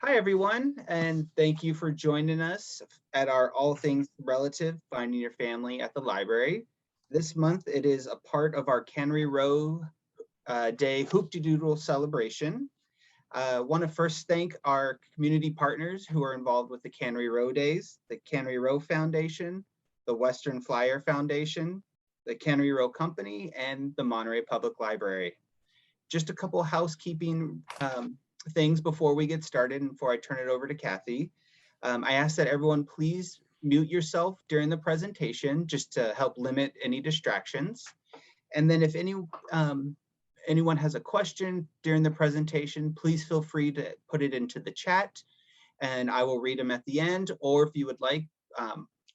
Hi, everyone, and thank you for joining us at our All Things Relative Finding Your Family at the Library. This month, it is a part of our Cannery Row Day Hoop-de-Doodle celebration. I want to first thank our community partners who are involved with the Cannery Row Days, the Cannery Row Foundation, the Western Flyer Foundation, the Cannery Row Company, and the Monterey Public Library. Just a couple housekeeping things before we get started and before I turn it over to Kathy. I ask that everyone please mute yourself during the presentation just to help limit any distractions. And then if anyone has a question during the presentation, please feel free to put it into the chat and I will read them at the end. Or if you would like,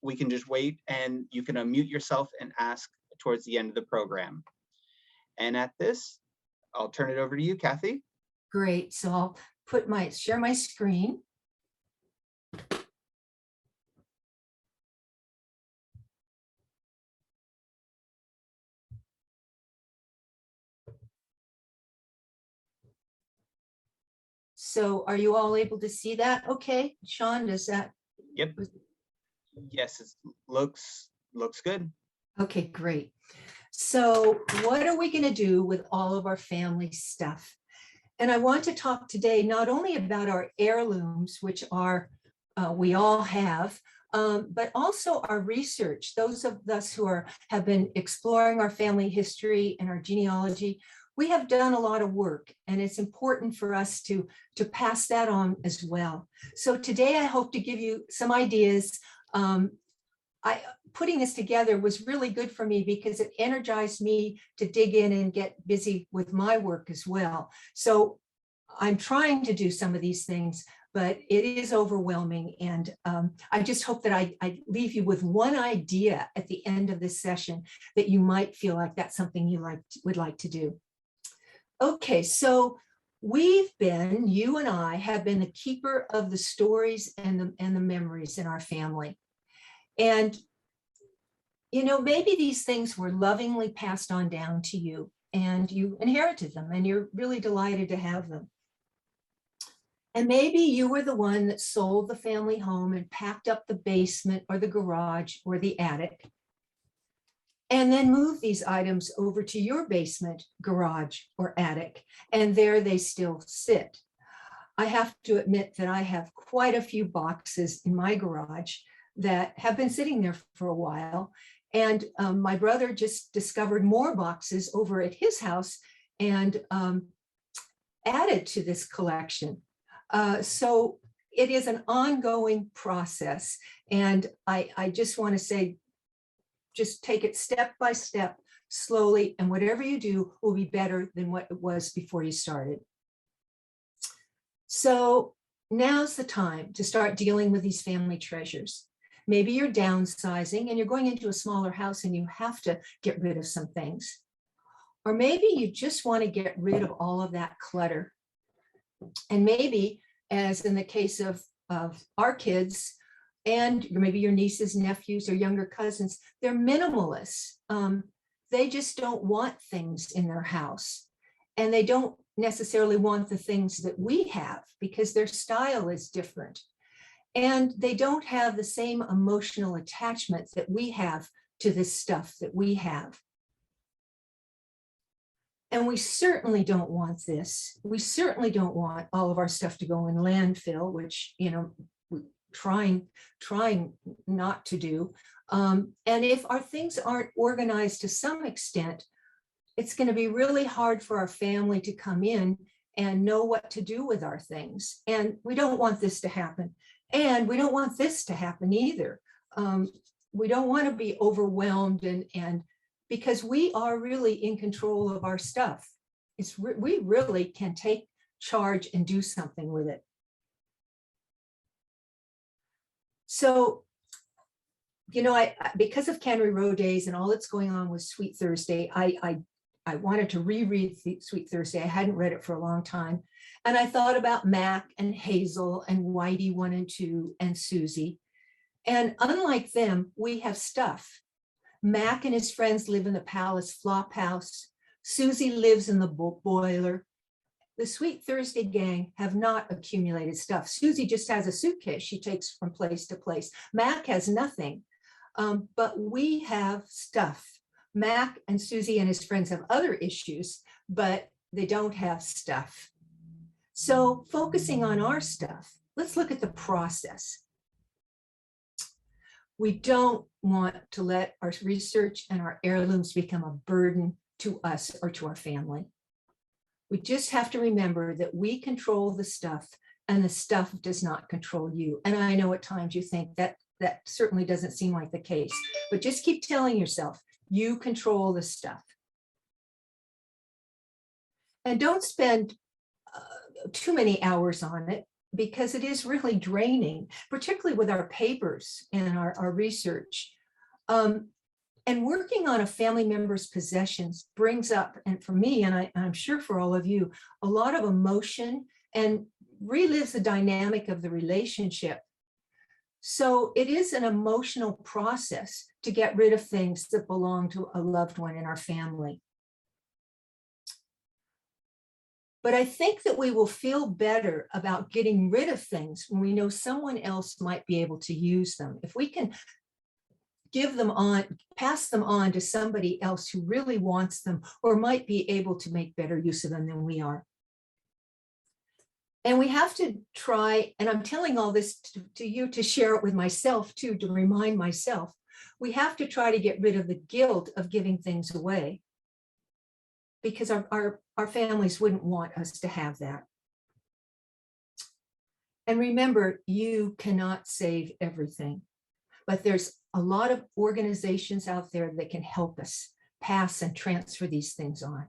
we can just wait and you can unmute yourself and ask towards the end of the program. And at this, I'll turn it over to you, Kathy. Great. So I'll share my screen. So are you all able to see that? Okay, Sean, does that? Yep. Yes, it looks good. Okay, great. So what are we going to do with all of our family stuff? And I want to talk today not only about our heirlooms, which are we all have, but also our research. Those of us who have been exploring our family history and our genealogy, we have done a lot of work, and it's important for us to pass that on as well. So today I hope to give you some ideas. Putting this together was really good for me because it energized me to dig in and get busy with my work as well. So I'm trying to do some of these things, but it is overwhelming. And I just hope that I leave you with one idea at the end of this session that you might feel like that's something you would like to do. Okay, so you and I have been the keeper of the stories and the memories in our family. And you know, maybe these things were lovingly passed on down to you and you inherited them and you're really delighted to have them. And maybe you were the one that sold the family home and packed up the basement or the garage or the attic and then moved these items over to your basement, garage, or attic, and there they still sit. I have to admit that I have quite a few boxes in my garage that have been sitting there for a while. And my brother just discovered more boxes over at his house and added to this collection. So it is an ongoing process. And I just want to say, just take it step by step, slowly, and whatever you do will be better than what it was before you started. So now's the time to start dealing with these family treasures. Maybe you're downsizing and you're going into a smaller house and you have to get rid of some things. Or maybe you just want to get rid of all of that clutter. And maybe, as in the case of our kids, and maybe your nieces, nephews, or younger cousins, they're minimalists. They just don't want things in their house. And they don't necessarily want the things that we have because their style is different. And they don't have the same emotional attachment that we have to this stuff that we have. And we certainly don't want this. We certainly don't want all of our stuff to go in landfill, which, you know, we're trying not to do. And if our things aren't organized to some extent, it's going to be really hard for our family to come in and know what to do with our things. And we don't want this to happen. And we don't want this to happen either. We don't want to be overwhelmed and because we are really in control of our stuff. We really can take charge and do something with it. So, you know, because of Cannery Row Days and all that's going on with Sweet Thursday, I wanted to reread Sweet Thursday. I hadn't read it for a long time. And I thought about Mac and Hazel and Whitey 1 and 2 and Susie. And unlike them, we have stuff. Mac and his friends live in the Palace Flop House. Susie lives in the boiler. The Sweet Thursday gang have not accumulated stuff. Susie just has a suitcase she takes from place to place. Mac has nothing, but we have stuff. Mac and Susie and his friends have other issues, but they don't have stuff. So focusing on our stuff, let's look at the process. We don't want to let our research and our heirlooms become a burden to us or to our family. We just have to remember that we control the stuff and the stuff does not control you. And I know at times you think that certainly doesn't seem like the case, but just keep telling yourself, you control the stuff. And don't spend too many hours on it, because it is really draining, particularly with our papers and our research. And working on a family member's possessions brings up, and for me, and I'm sure for all of you, a lot of emotion and relives the dynamic of the relationship. So it is an emotional process to get rid of things that belong to a loved one in our family. But I think that we will feel better about getting rid of things when we know someone else might be able to use them. If we can give them on, pass them on to somebody else who really wants them or might be able to make better use of them than we are. And we have to try, and I'm telling all this to you to share it with myself too, to remind myself, we have to try to get rid of the guilt of giving things away, because our families wouldn't want us to have that. And remember, you cannot save everything, but there's a lot of organizations out there that can help us pass and transfer these things on.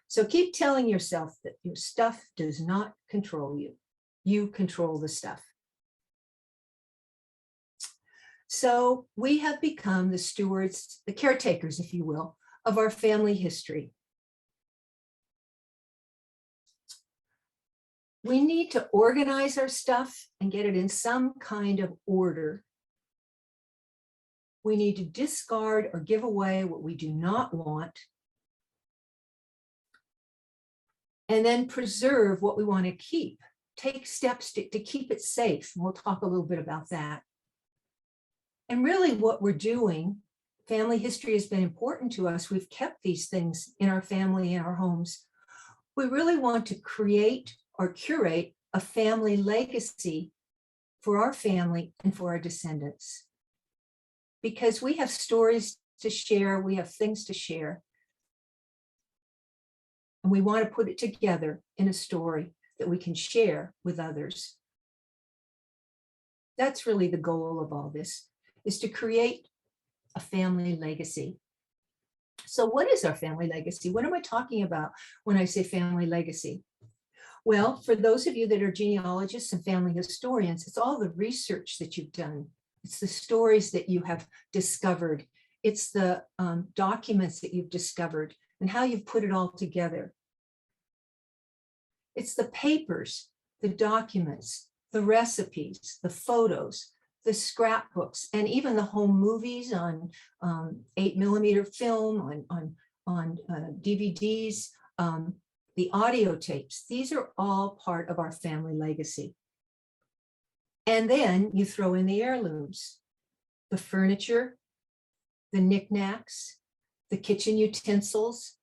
So keep telling yourself that your stuff does not control you. You control the stuff. So we have become the stewards, the caretakers, if you will, of our family history. We need to organize our stuff and get it in some kind of order. We need to discard or give away what we do not want, and then preserve what we want to keep. Take steps to keep it safe. And we'll talk a little bit about that. And really what we're doing, family history has been important to us. We've kept these things in our family, in our homes. We really want to create or curate a family legacy for our family and for our descendants. Because we have stories to share, we have things to share. And we want to put it together in a story that we can share with others. That's really the goal of all this, is to create a family legacy. So what is our family legacy? What am I talking about when I say family legacy? Well, for those of you that are genealogists and family historians, it's all the research that you've done. It's the stories that you have discovered. It's the documents that you've discovered and how you've put it all together. It's the papers, the documents, the recipes, the photos, the scrapbooks, and even the home movies on 8mm film, on DVDs, the audio tapes. These are all part of our family legacy. And then you throw in the heirlooms, the furniture, the knickknacks, the kitchen utensils,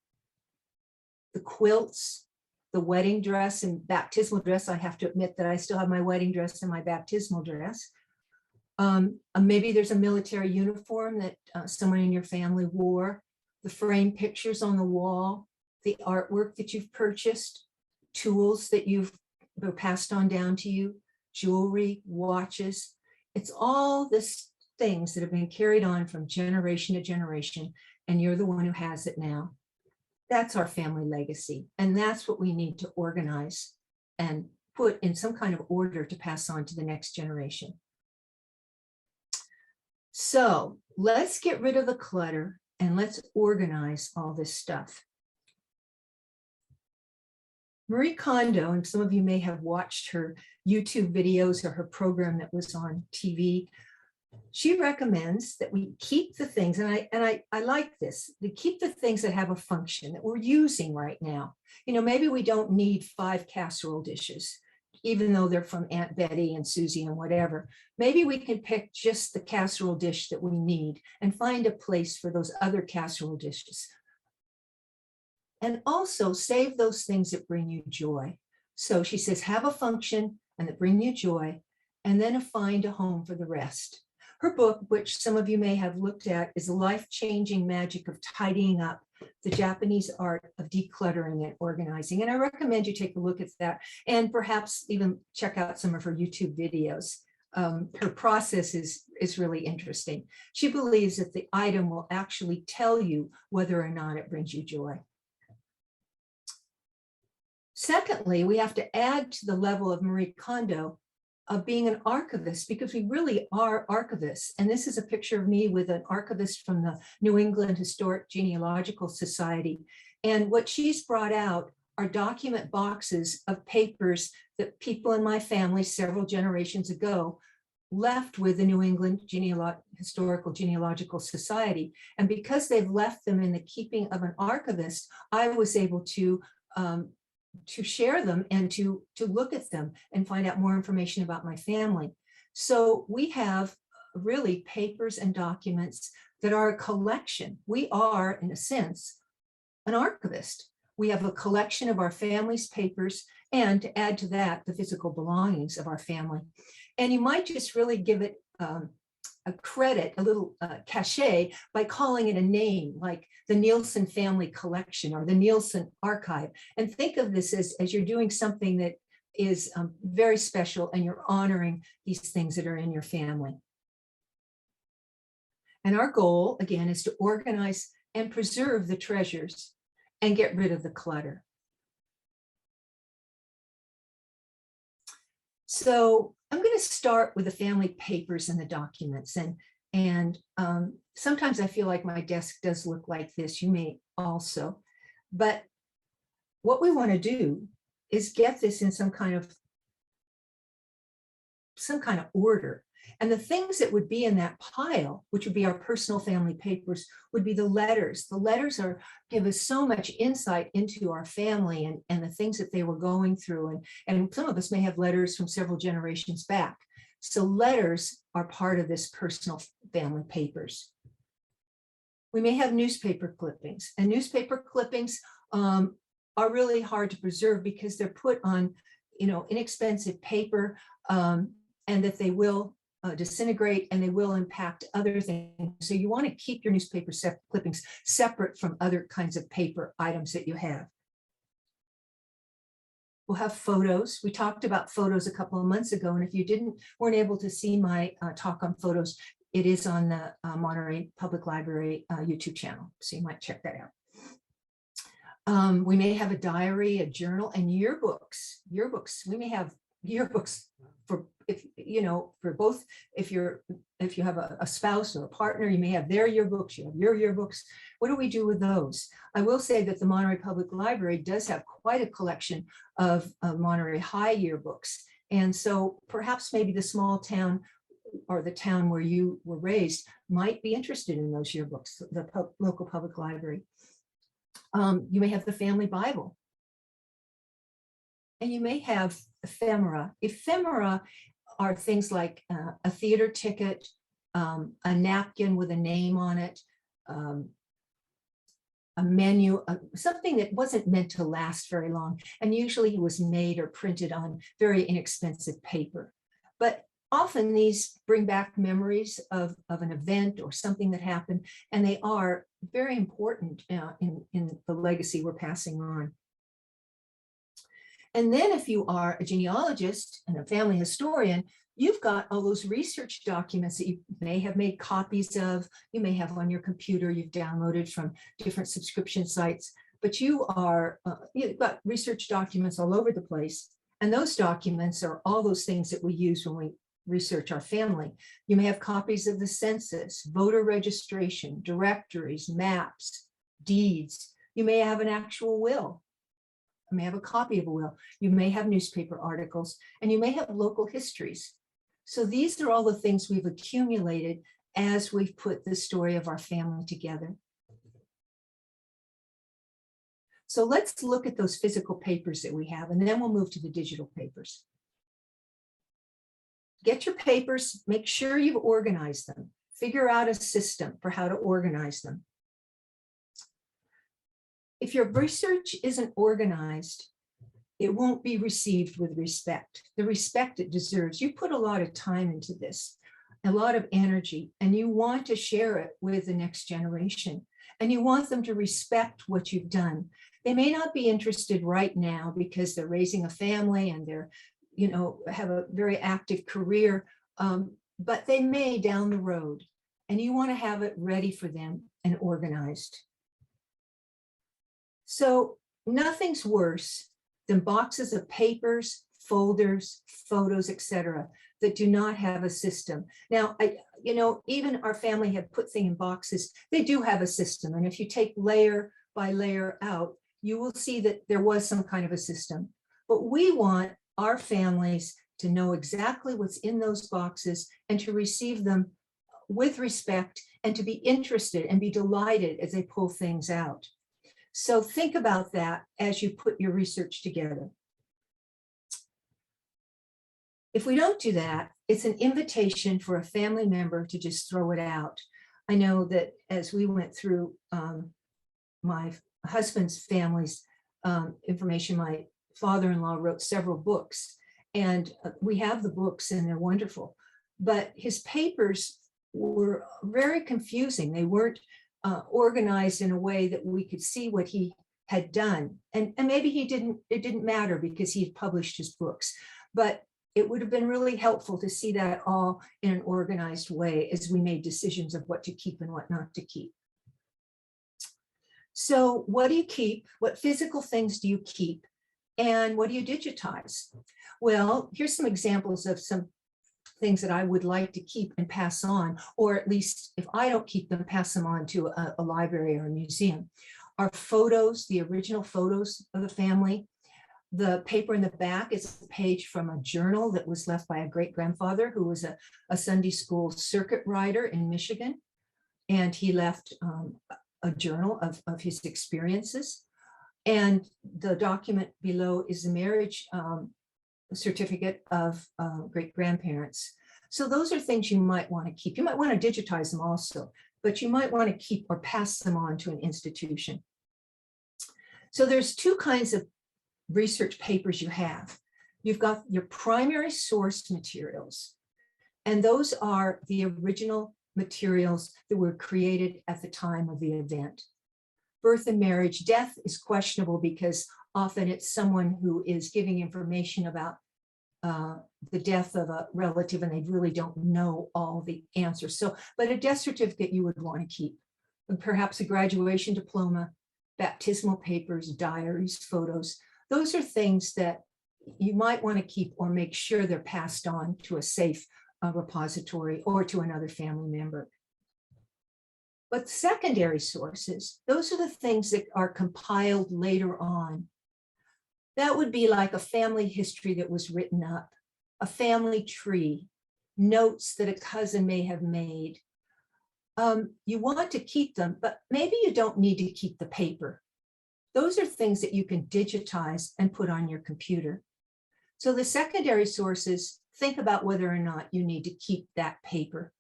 the quilts, the wedding dress and baptismal dress. I have to admit that I still have my wedding dress and my baptismal dress. Maybe there's a military uniform that someone in your family wore, the framed pictures on the wall, the artwork that you've purchased, tools that you've passed on down to you, jewelry, watches. It's all this things that have been carried on from generation to generation, and you're the one who has it now. That's our family legacy, and that's what we need to organize and put in some kind of order to pass on to the next generation. So let's get rid of the clutter and let's organize all this stuff. Marie Kondo, and some of you may have watched her YouTube videos or her program that was on TV. She recommends that we keep the things, and I like this, to keep the things that have a function that we're using right now. You know, maybe we don't need 5 casserole dishes, even though they're from Aunt Betty and Susie and whatever. Maybe we can pick just the casserole dish that we need and find a place for those other casserole dishes. And also save those things that bring you joy. So she says, have a function and that bring you joy, and then find a home for the rest. Her book, which some of you may have looked at, is The Life-Changing Magic of Tidying Up, the Japanese art of decluttering and organizing. And I recommend you take a look at that and perhaps even check out some of her YouTube videos. Her process is really interesting. She believes that the item will actually tell you whether or not it brings you joy. Secondly, we have to add to the level of Marie Kondo of being an archivist, because we really are archivists. And this is a picture of me with an archivist from the New England Historic Genealogical Society. And what she's brought out are document boxes of papers that people in my family several generations ago left with the New England Historical Genealogical Society. And because they've left them in the keeping of an archivist, I was able to share them and to look at them and find out more information about my family. So we have really papers and documents that are a collection. We are, in a sense, an archivist. We have a collection of our family's papers, and to add to that, the physical belongings of our family. And you might just really give it a credit, a little cachet, by calling it a name, like the Nielsen Family Collection or the Nielsen Archive. And think of this as you're doing something that is very special, and you're honoring these things that are in your family. And our goal, again, is to organize and preserve the treasures and get rid of the clutter. So I'm going to start with the family papers and the documents. And sometimes I feel like my desk does look like this. You may also. But what we want to do is get this in some kind of order. And the things that would be in that pile, which would be our personal family papers, would be the letters. The letters give us so much insight into our family and the things that they were going through. And some of us may have letters from several generations back. So letters are part of this personal family papers. We may have newspaper clippings, and newspaper clippings are really hard to preserve because they're put on, inexpensive paper, and that they will disintegrate and they will impact other things. So you want to keep your newspaper clippings separate from other kinds of paper items that you have. We'll have photos. We talked about photos a couple of months ago, and if you weren't able to see my talk on photos, it is on the Monterey Public Library YouTube channel, so you might check that out. We may have a diary, a journal, and yearbooks. We may have yearbooks for both. If you have a spouse or a partner, you may have their yearbooks, you have your yearbooks. What do we do with those? I will say that the Monterey Public Library does have quite a collection of Monterey High yearbooks. And so perhaps maybe the small town or the town where you were raised might be interested in those yearbooks, the local public library. You may have the family Bible. And you may have ephemera. Ephemera are things like a theater ticket, a napkin with a name on it, a menu, something that wasn't meant to last very long. And usually it was made or printed on very inexpensive paper. But often these bring back memories of an event or something that happened, and they are very important in the legacy we're passing on. And then if you are a genealogist and a family historian, you've got all those research documents that you may have made copies of, you may have on your computer, you've downloaded from different subscription sites, but you've got research documents all over the place. And those documents are all those things that we use when we research our family. You may have copies of the census, voter registration, directories, maps, deeds. You may have an actual will. You may have a copy of a will. You may have newspaper articles, and you may have local histories. So these are all the things we've accumulated as we've put the story of our family together. So let's look at those physical papers that we have, and then we'll move to the digital papers. Get your papers, make sure you've organized them. Figure out a system for how to organize them. If your research isn't organized, it won't be received with respect, the respect it deserves. You put a lot of time into this, a lot of energy, and you want to share it with the next generation, and you want them to respect what you've done. They may not be interested right now because they're raising a family and they're, have a very active career, but they may down the road, and you want to have it ready for them and organized. So nothing's worse than boxes of papers, folders, photos, etc., that do not have a system. Now, even our family had put things in boxes. They do have a system. And if you take layer by layer out, you will see that there was some kind of a system. But we want our families to know exactly what's in those boxes and to receive them with respect and to be interested and be delighted as they pull things out. So think about that as you put your research together. If we don't do that, it's an invitation for a family member to just throw it out. I know that as we went through my husband's family's information, my father-in-law wrote several books, and we have the books and they're wonderful, but his papers were very confusing. They weren't organized in a way that we could see what he had done. And maybe it didn't matter because he had published his books, but it would have been really helpful to see that all in an organized way as we made decisions of what to keep and what not to keep. So what do you keep? What physical things do you keep? And what do you digitize? Well, here's some examples of some things that I would like to keep and pass on, or at least if I don't keep them, pass them on to a library or a museum. Our photos, the original photos of the family. The paper in the back is a page from a journal that was left by a great-grandfather who was a Sunday school circuit rider in Michigan. And he left a journal of his experiences. And the document below is the marriage certificate of great-grandparents. So those are things you might want to keep. You might want to digitize them also, but you might want to keep or pass them on to an institution. So there's two kinds of research papers you have. You've got your primary source materials, and those are the original materials that were created at the time of the event. Birth and marriage. Death is questionable because often it's someone who is giving information about the death of a relative and they really don't know all the answers. So, but a death certificate you would want to keep, and perhaps a graduation diploma, baptismal papers, diaries, photos. Those are things that you might want to keep or make sure they're passed on to a safe repository or to another family member. But secondary sources, those are the things that are compiled later on. That would be like a family history that was written up, a family tree, notes that a cousin may have made. You want to keep them, but maybe you don't need to keep the paper. Those are things that you can digitize and put on your computer. So the secondary sources, think about whether or not you need to keep that paper.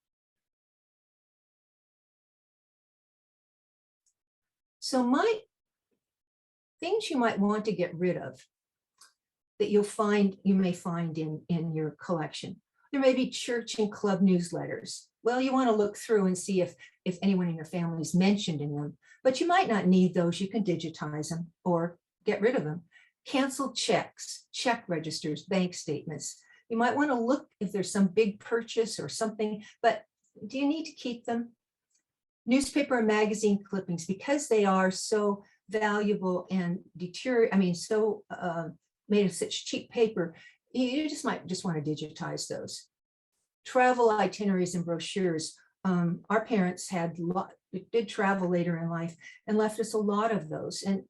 So things you might want to get rid of that you may find in your collection. There may be church and club newsletters. Well, you want to look through and see if anyone in your family is mentioned in them, but you might not need those. You can digitize them or get rid of them. Canceled checks, check registers, bank statements. You might want to look if there's some big purchase or something, but do you need to keep them? Newspaper and magazine clippings, because they are so valuable and so made of such cheap paper, you might just want to digitize those. Travel itineraries and brochures. Our parents did travel later in life and left us a lot of those. And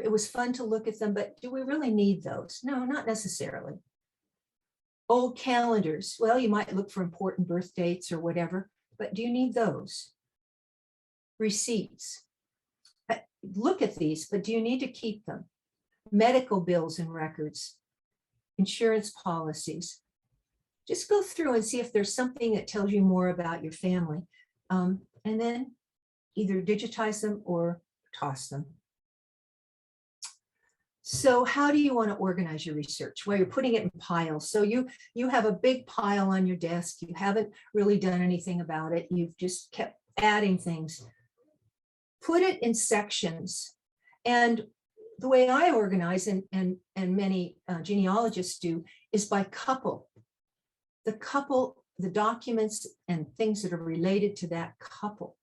it was fun to look at them, but do we really need those? No, not necessarily. Old calendars. Well, you might look for important birth dates or whatever, but do you need those? Receipts. Look at these, but do you need to keep them? Medical bills and records, insurance policies. Just go through and see if there's something that tells you more about your family. And then either digitize them or toss them. So how do you want to organize your research? Well, you're putting it in piles. So you have a big pile on your desk. You haven't really done anything about it. You've just kept adding things. Put it in sections. And the way I organize, and many genealogists do, is by couple. The documents and things that are related to that couple.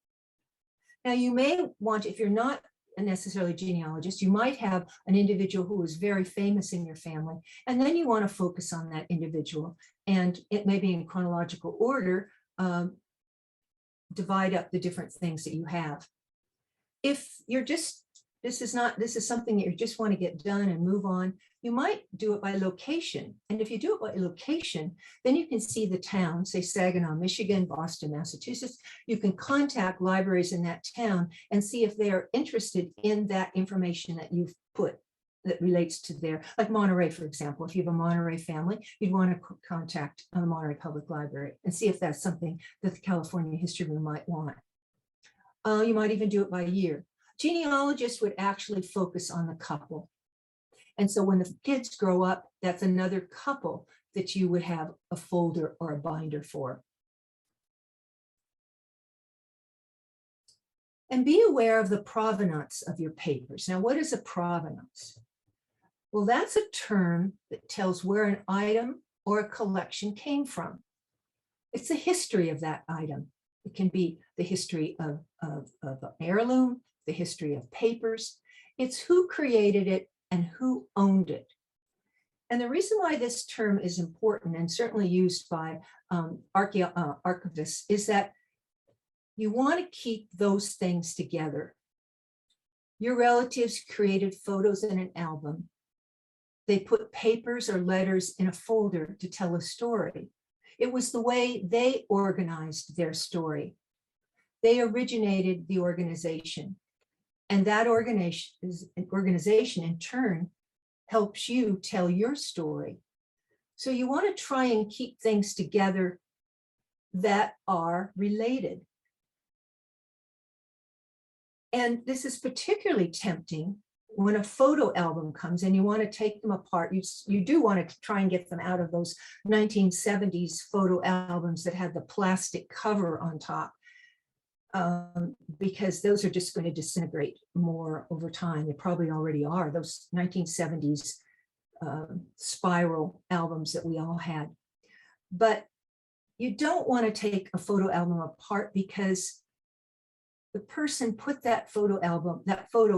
Now you may want, if you're not necessarily a genealogist, you might have an individual who is very famous in your family, and then you want to focus on that individual, and it may be in chronological order, divide up the different things that you have. If you're just, this is something that you just want to get done and move on, you might do it by location. And if you do it by location, then you can see the town, say Saginaw, Michigan, Boston, Massachusetts. You can contact libraries in that town and see if they are interested in that information that you've put that relates to their, like Monterey, for example. If you have a Monterey family, you'd want to contact the Monterey Public Library and see if that's something that the California History Room might want. You might even do it by year. Genealogists would actually focus on the couple. And so when the kids grow up, that's another couple that you would have a folder or a binder for. And be aware of the provenance of your papers. Now, what is a provenance? Well, that's a term that tells where an item or a collection came from. It's the history of that item. It can be the history of an heirloom, the history of papers. It's who created it and who owned it. And the reason why this term is important, and certainly used by archivists, is that you want to keep those things together. Your relatives created photos in an album. They put papers or letters in a folder to tell a story. It was the way they organized their story. They originated the organization. And that organization in turn helps you tell your story. So you want to try and keep things together that are related. And this is particularly tempting when a photo album comes and you want to take them apart. You do want to try and get them out of those 1970s photo albums that had the plastic cover on top. Because those are just going to disintegrate more over time. They probably already are, those 1970s spiral albums that we all had. But you don't want to take a photo album apart because the person put that photo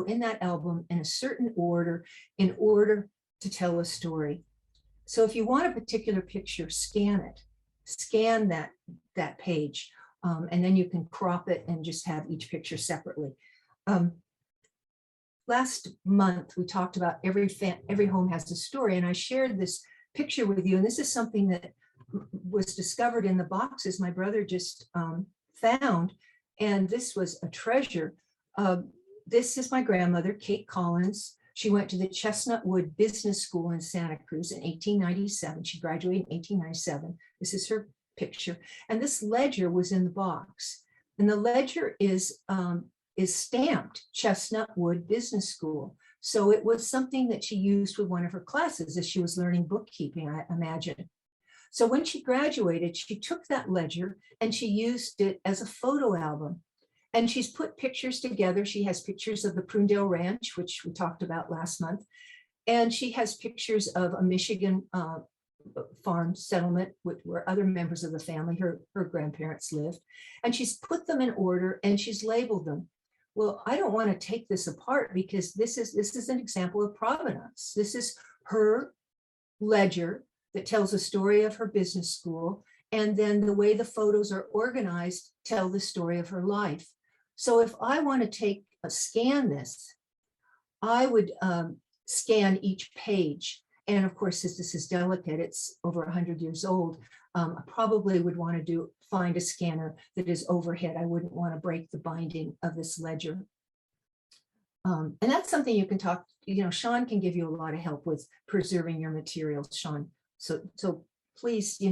in that album in a certain order in order to tell a story. So if you want a particular picture, scan it, scan that page. And then you can crop it and just have each picture separately. Last month, we talked about every home has a story, and I shared this picture with you. And this is something that was discovered in the boxes my brother just found. And this was a treasure. This is my grandmother, Kate Collins. She went to the Chestnut Wood Business School in Santa Cruz in 1897. She graduated in 1897. This is her picture, and this ledger was in the box, and the ledger is stamped Chestnut Wood Business School. So it was something that she used with one of her classes as she was learning bookkeeping, I imagine. So when she graduated, she took that ledger and she used it as a photo album, and she's put pictures together. She has pictures of the Prunedale Ranch, which we talked about last month, and she has pictures of a Michigan farm settlement where other members of the family, her grandparents lived, and she's put them in order and she's labeled them. Well, I don't want to take this apart because this is an example of provenance. This is her ledger that tells a story of her business school, and then the way the photos are organized tell the story of her life. So if I want to scan this, I would scan each page And of course, since this is delicate, it's over 100 years old, I probably would want to find a scanner that is overhead. I wouldn't want to break the binding of this ledger. And that's something you can talk, Sean can give you a lot of help with preserving your materials, Sean. So please,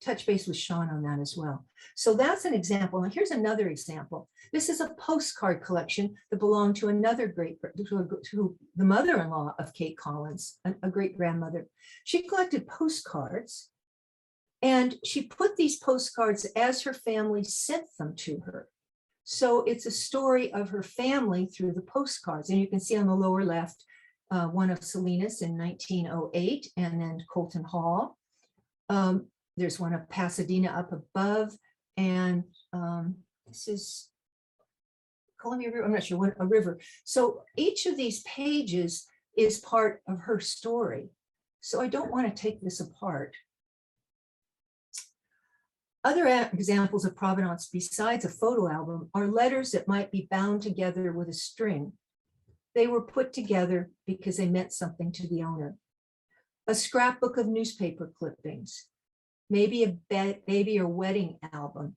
touch base with Sean on that as well. So that's an example. And here's another example. This is a postcard collection that belonged to to the mother-in-law of Kate Collins, a great grandmother. She collected postcards, and she put these postcards as her family sent them to her. So it's a story of her family through the postcards. And you can see on the lower left, one of Salinas in 1908, and then Colton Hall. There's one of Pasadena up above, and this is Columbia River, I'm not sure what, a river. So each of these pages is part of her story. So I don't want to take this apart. Other examples of provenance besides a photo album are letters that might be bound together with a string. They were put together because they meant something to the owner. A scrapbook of newspaper clippings, maybe a baby or wedding album.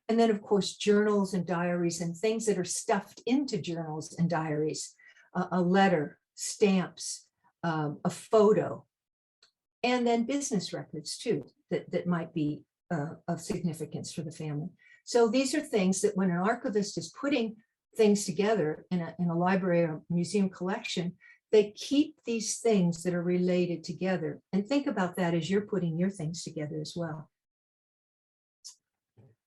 And then, of course, journals and diaries and things that are stuffed into journals and diaries, a letter, stamps, a photo, and then business records too, that might be of significance for the family. So these are things that when an archivist is putting things together in a library or museum collection, they keep these things that are related together. And think about that as you're putting your things together as well.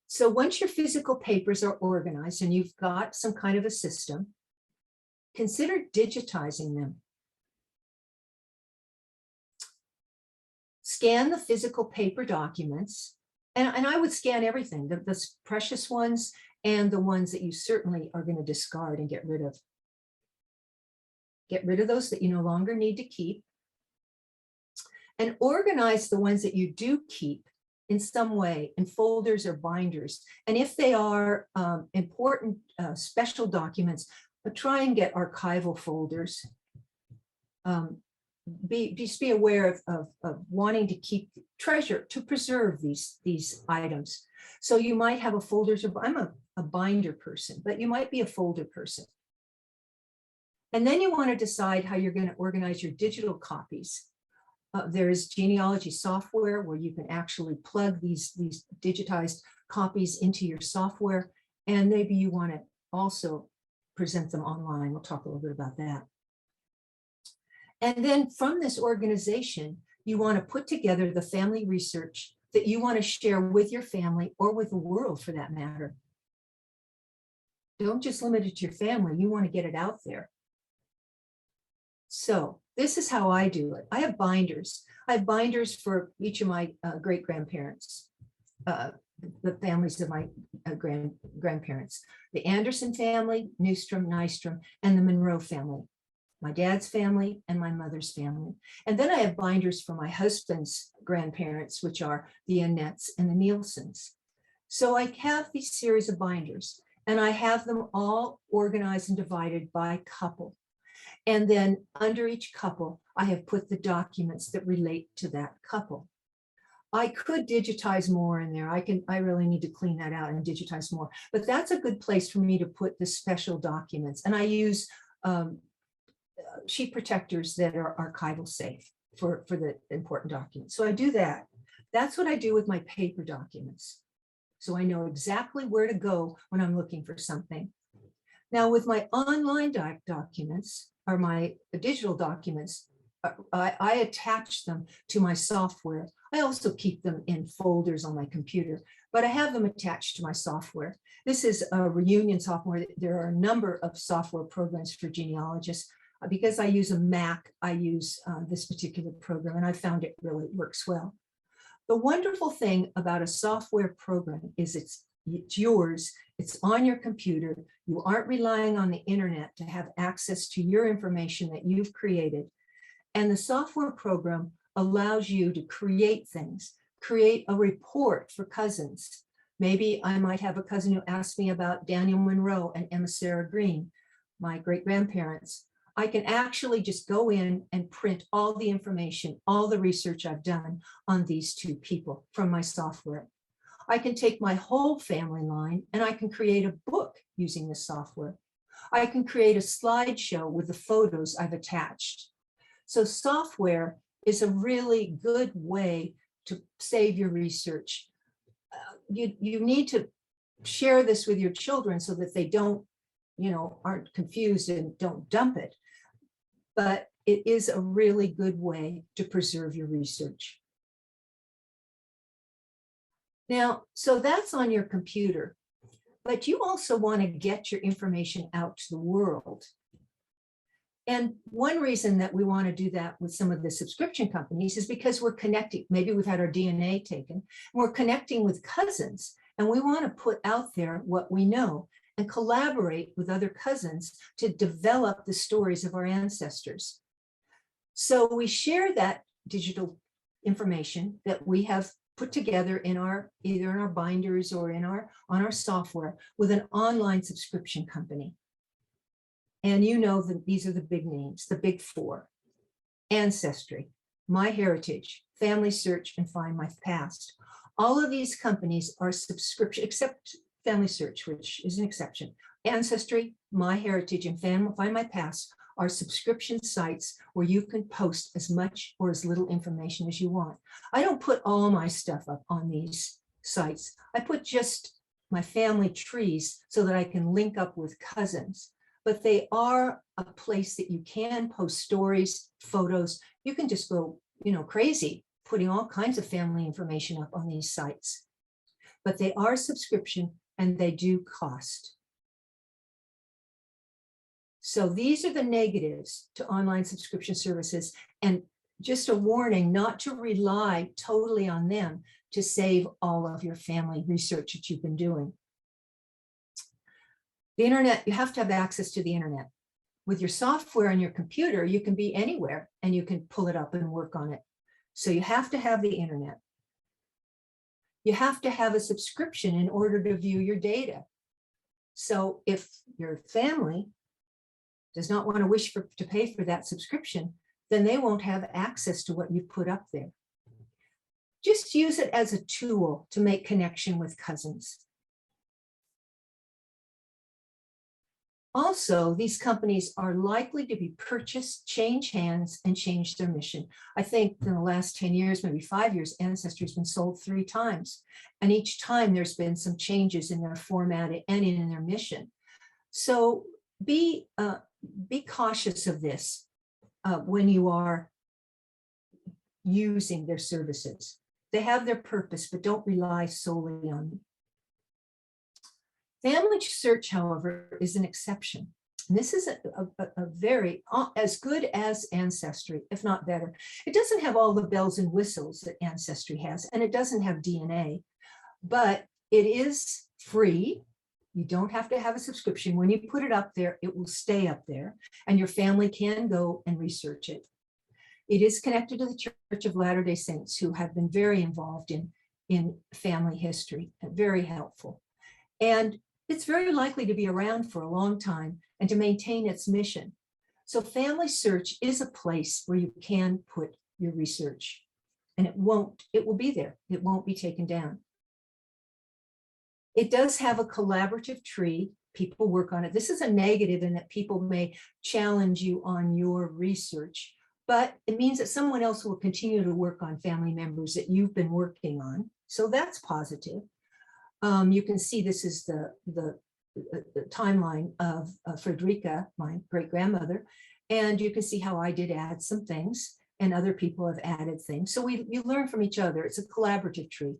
So once your physical papers are organized and you've got some kind of a system, consider digitizing them. Scan the physical paper documents, and I would scan everything, the precious ones and the ones that you certainly are going to discard and get rid of. Get rid of those that you no longer need to keep, and organize the ones that you do keep in some way in folders or binders. And if they are important special documents, try and get archival folders. Just be aware of wanting to keep treasure, to preserve these items. So you might have a folder. I'm a binder person, but you might be a folder person. And then you want to decide how you're going to organize your digital copies. There's genealogy software where you can actually plug these digitized copies into your software. And maybe you want to also present them online. We'll talk a little bit about that. And then from this organization, you want to put together the family research that you want to share with your family or with the world for that matter. Don't just limit it to your family. You want to get it out there. So this is how I do it. I have binders. I have binders for each of my great-grandparents, the families of my grandparents, the Anderson family, Newstrom, Nystrom, and the Monroe family, my dad's family and my mother's family. And then I have binders for my husband's grandparents, which are the Annettes and the Nielsens. So I have these series of binders, and I have them all organized and divided by couple. And then under each couple, I have put the documents that relate to that couple. I could digitize more in there. I really need to clean that out and digitize more, but that's a good place for me to put the special documents. And I use sheet protectors that are archival safe for the important documents. So I do that. That's what I do with my paper documents. So I know exactly where to go when I'm looking for something. Now with my online documents, or my digital documents, I attach them to my software. I also keep them in folders on my computer, but I have them attached to my software. This is a reunion software. There are a number of software programs for genealogists. Because I use a Mac, I use this particular program, and I found it really works well. The wonderful thing about a software program is it's yours, it's on your computer. You aren't relying on the internet to have access to your information that you've created. And the software program allows you to create things, create a report for cousins. Maybe I might have a cousin who asked me about Daniel Monroe and Emma Sarah Green, my great-grandparents. I can actually just go in and print all the information, all the research I've done on these two people from my software. I can take my whole family line and I can create a book using this software. I can create a slideshow with the photos I've attached. So software is a really good way to save your research. You need to share this with your children so that they don't, aren't confused and don't dump it. But it is a really good way to preserve your research. Now, so that's on your computer, but you also want to get your information out to the world. And one reason that we want to do that with some of the subscription companies is because we're connecting. Maybe we've had our DNA taken, and we're connecting with cousins, and we want to put out there what we know and collaborate with other cousins to develop the stories of our ancestors. So we share that digital information that we have put together in our, either in our binders or in on our software with an online subscription company. And you know that these are the big names, the big four: Ancestry, MyHeritage, Family Search, and Find My Past. All of these companies are subscription, except Family Search, which is an exception. Ancestry, MyHeritage, and Find My Past are subscription sites where you can post as much or as little information as you want. I don't put all my stuff up on these sites. I put just my family trees so that I can link up with cousins. But they are a place that you can post stories, photos. You can just go, crazy, putting all kinds of family information up on these sites. But they are subscription and they do cost. So these are the negatives to online subscription services, and just a warning not to rely totally on them to save all of your family research that you've been doing. The internet, you have to have access to the internet. With your software on your computer, you can be anywhere and you can pull it up and work on it. So you have to have the internet. You have to have a subscription in order to view your data. So if your family does not want to pay for that subscription, then they won't have access to what you put up there. Just use it as a tool to make connection with cousins. Also, these companies are likely to be purchased, change hands, and change their mission. I think in the last 10 years, maybe 5 years, Ancestry has been sold 3 times. And each time there's been some changes in their format and in their mission. So be cautious of this when you are using their services. They have their purpose, but don't rely solely on them. Family Search, however, is an exception. And this is a very, as good as Ancestry, if not better. It doesn't have all the bells and whistles that Ancestry has, and it doesn't have DNA, but it is free. You don't have to have a subscription. When you put it up there, it will stay up there, and your family can go and research it. It is connected to the Church of Latter-day Saints, who have been very involved in family history, and very helpful. And it's very likely to be around for a long time and to maintain its mission. So Family Search is a place where you can put your research, and it will be there. It won't be taken down. It does have a collaborative tree. People work on it. This is a negative in that people may challenge you on your research, but it means that someone else will continue to work on family members that you've been working on. So that's positive. You can see this is the timeline of Frederica, my great-grandmother, and you can see how I did add some things and other people have added things. So you learn from each other. It's a collaborative tree.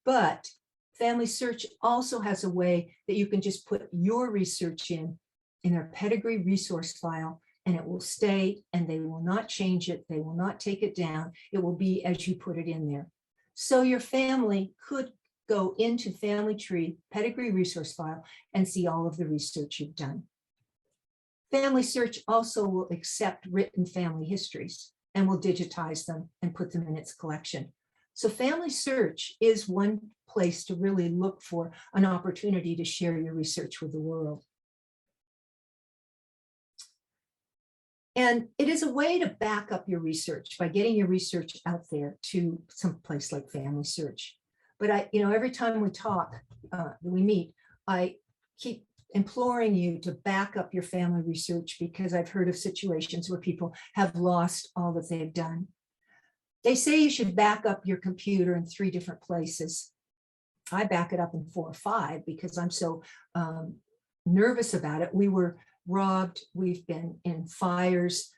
But Family Search also has a way that you can just put your research in their pedigree resource file, and it will stay, and they will not change it. They will not take it down. It will be as you put it in there. So your family could go into Family Tree pedigree resource file and see all of the research you've done. Family Search also will accept written family histories and will digitize them and put them in its collection. So Family Search is one place to really look for an opportunity to share your research with the world. And it is a way to back up your research by getting your research out there to some place like Family Search. But every time we meet, I keep imploring you to back up your family research, because I've heard of situations where people have lost all that they've done. They say you should back up your computer in 3 different places. I back it up in 4 or 5 because I'm so nervous about it. We were robbed. We've been in fires,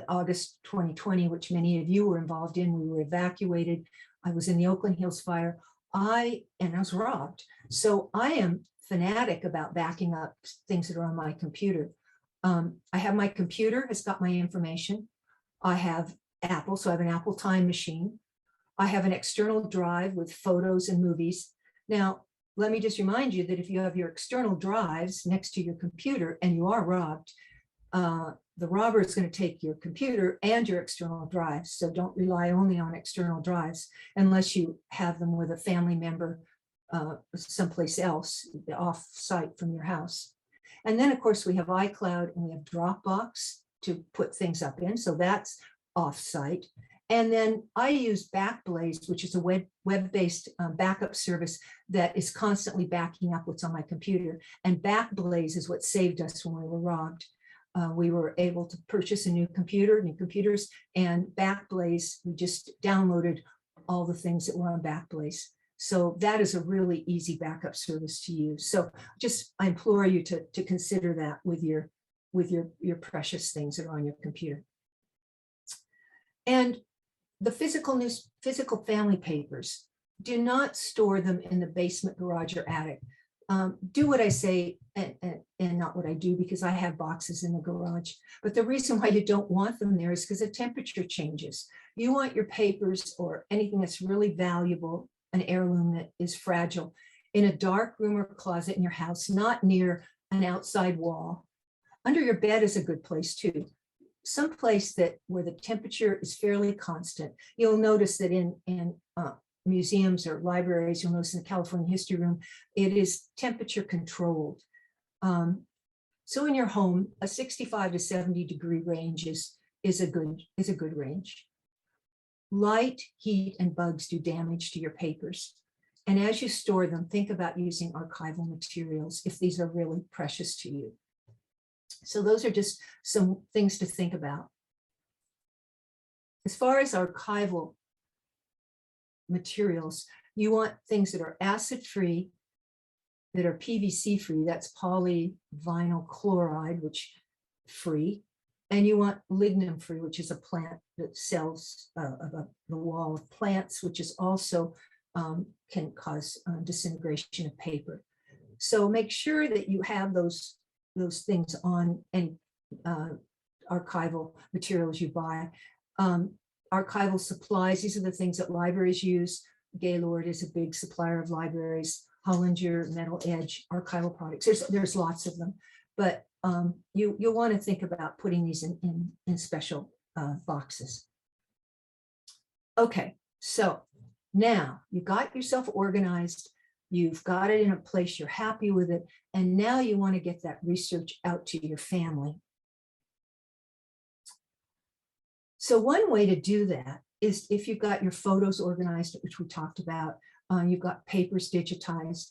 August 2020, which many of you were involved in. We were evacuated. I was in the Oakland Hills fire. I was robbed. So I am fanatic about backing up things that are on my computer. I have my computer has got my information. I have Apple, so I have an Apple Time machine. I have an external drive with photos and movies. Now, let me just remind you that if you have your external drives next to your computer and you are robbed, the robber is going to take your computer and your external drives. So don't rely only on external drives unless you have them with a family member someplace else, off site from your house. And then, of course, we have iCloud and we have Dropbox to put things up in. So that's off site. And then I use Backblaze, which is a web-based backup service that is constantly backing up what's on my computer. And Backblaze is what saved us when we were robbed. We were able to purchase new computers, and Backblaze, we just downloaded all the things that were on Backblaze. So that is a really easy backup service to use. So I implore you to consider that with your precious things that are on your computer. And the physical family papers, do not store them in the basement, garage, or attic. Do what I say and not what I do, because I have boxes in the garage. But the reason why you don't want them there is because the temperature changes. You want your papers or anything that's really valuable, an heirloom that is fragile, in a dark room or closet in your house, not near an outside wall. Under your bed is a good place too. Someplace where the temperature is fairly constant. You'll notice that in museums or libraries, you'll notice in the California History Room, it is temperature controlled. So in your home, a 65 to 70 degree range is a good range. Light, heat, and bugs do damage to your papers. And as you store them, think about using archival materials if these are really precious to you. So those are just some things to think about. As far as archival materials, you want things that are acid-free, that are PVC-free, that's polyvinyl chloride, which free, and you want lignum-free, which is a plant that sells the wall of plants, which is also can cause disintegration of paper. So make sure that you have those things on any archival materials you buy. Archival supplies, these are the things that libraries use. Gaylord is a big supplier of libraries. Hollinger, Metal Edge, archival products. There's lots of them, but you'll want to think about putting these in special boxes. Okay, so now you got yourself organized. You've got it in a place you're happy with it, and now you want to get that research out to your family. So one way to do that is if you've got your photos organized, which we talked about, you've got papers digitized,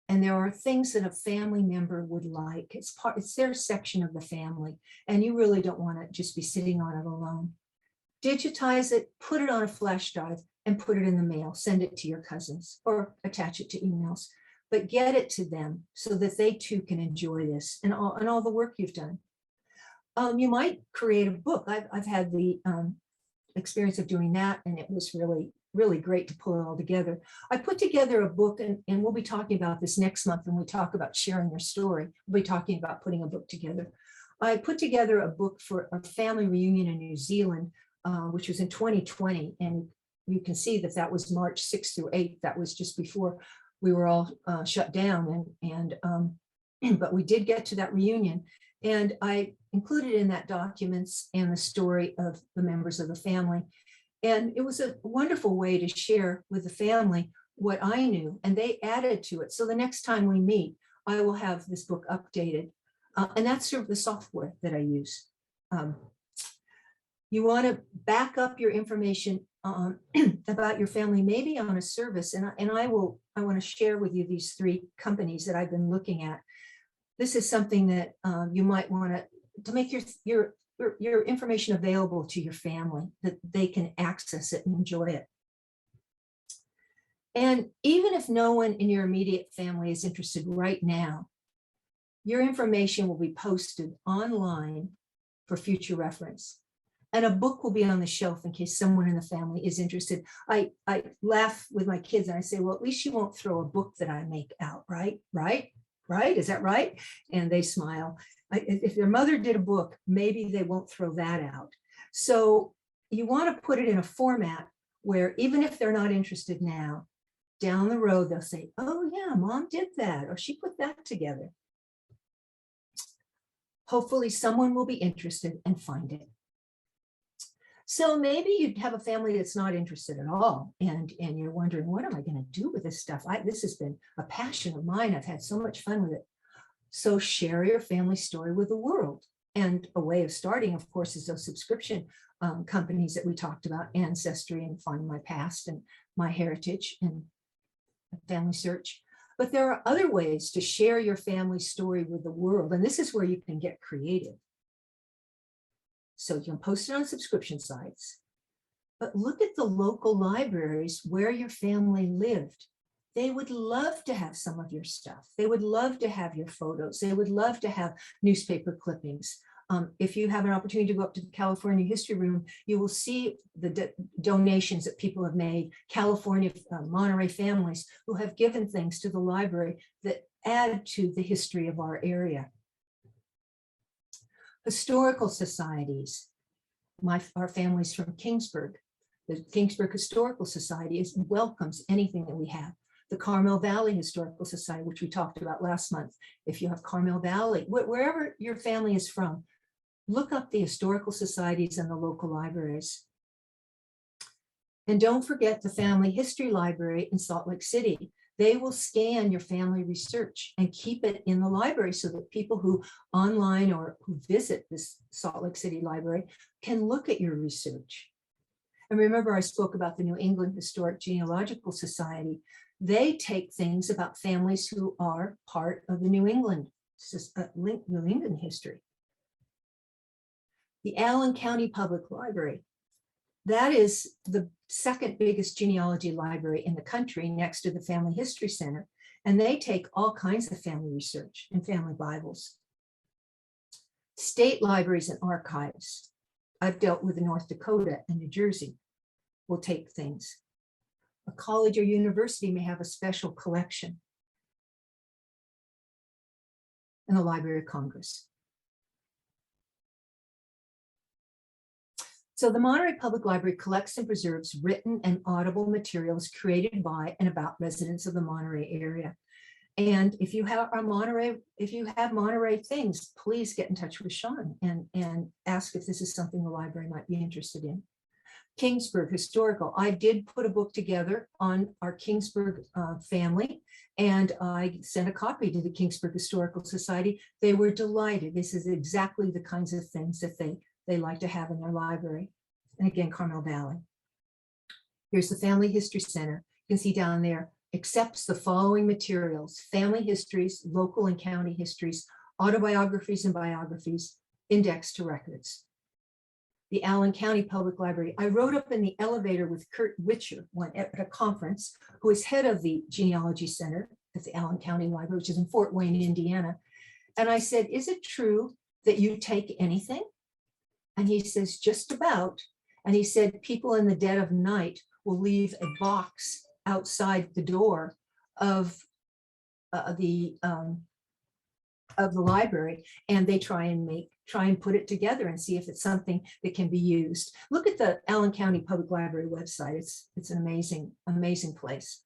and there are things that a family member would like. It's their section of the family, and you really don't want to just be sitting on it alone. Digitize it, put it on a flash drive, and put it in the mail. Send it to your cousins or attach it to emails, but get it to them so that they too can enjoy this and all the work you've done. You might create a book. I've had the experience of doing that, and it was really, really great to pull it all together. I put together a book, and we'll be talking about this next month when we talk about sharing your story. We'll be talking about putting a book together. I put together a book for a family reunion in New Zealand, which was in 2020, and you can see that was March 6th through 8th. That was just before we were all shut down, but we did get to that reunion, and I included in that documents and the story of the members of the family. And it was a wonderful way to share with the family what I knew, and they added to it. So the next time we meet, I will have this book updated. And that's sort of the software that I use. You want to back up your information about your family, maybe on a service. And I want to share with you these 3 companies that I've been looking at. This is something that you might want to make your information available to your family, that they can access it and enjoy it. And even if no one in your immediate family is interested right now, your information will be posted online for future reference. And a book will be on the shelf in case someone in the family is interested. I laugh with my kids and I say, well, at least you won't throw a book that I make out, right? Right? Right? Is that right? And they smile. If their mother did a book, maybe they won't throw that out. So you want to put it in a format where even if they're not interested now, down the road, they'll say, oh yeah, mom did that, or she put that together. Hopefully someone will be interested and find it. So maybe you have a family that's not interested at all, and you're wondering, what am I going to do with this stuff? This has been a passion of mine. I've had so much fun with it. So share your family story with the world. And a way of starting, of course, is those subscription companies that we talked about, Ancestry and Find My Past and My Heritage and Family Search. But there are other ways to share your family story with the world. And this is where you can get creative. So you can post it on subscription sites, but look at the local libraries where your family lived. They would love to have some of your stuff. They would love to have your photos. They would love to have newspaper clippings. If you have an opportunity to go up to the California History Room, you will see the donations that people have made, California Monterey families who have given things to the library that add to the history of our area. Historical societies. Our family's from Kingsburg. The Kingsburg Historical Society welcomes anything that we have. The Carmel Valley Historical Society, which we talked about last month. If you have Carmel Valley, wherever your family is from, look up the historical societies and the local libraries. And don't forget the Family History Library in Salt Lake City. They will scan your family research and keep it in the library so that people who online or who visit this Salt Lake City library can look at your research. And remember, I spoke about the New England Historic Genealogical Society. They take things about families who are part of the New England history. The Allen County Public Library. That is the second biggest genealogy library in the country next to the Family History Center. And they take all kinds of family research and family Bibles. State libraries and archives. I've dealt with North Dakota and New Jersey will take things. A college or university may have a special collection. And the Library of Congress. So the Monterey Public Library collects and preserves written and audible materials created by and about residents of the Monterey area. And if you have Monterey things, please get in touch with Sean and ask if this is something the library might be interested in. Kingsburg Historical. I did put a book together on our Kingsburg family, and I sent a copy to the Kingsburg Historical Society. They were delighted. This is exactly the kinds of things that they like to have in their library. And again, Carmel Valley. Here's the Family History Center. You can see down there, accepts the following materials: family histories, local and county histories, autobiographies and biographies, indexed to records. The Allen County Public Library. I rode up in the elevator with Kurt Witcher at a conference, who is head of the Genealogy Center at the Allen County Library, which is in Fort Wayne, Indiana. And I said, is it true that you take anything? And he says, just about. And he said, people in the dead of night will leave a box outside the door of the library, and they try and put it together and see if it's something that can be used. Look at the Allen County Public Library website. It's an amazing place.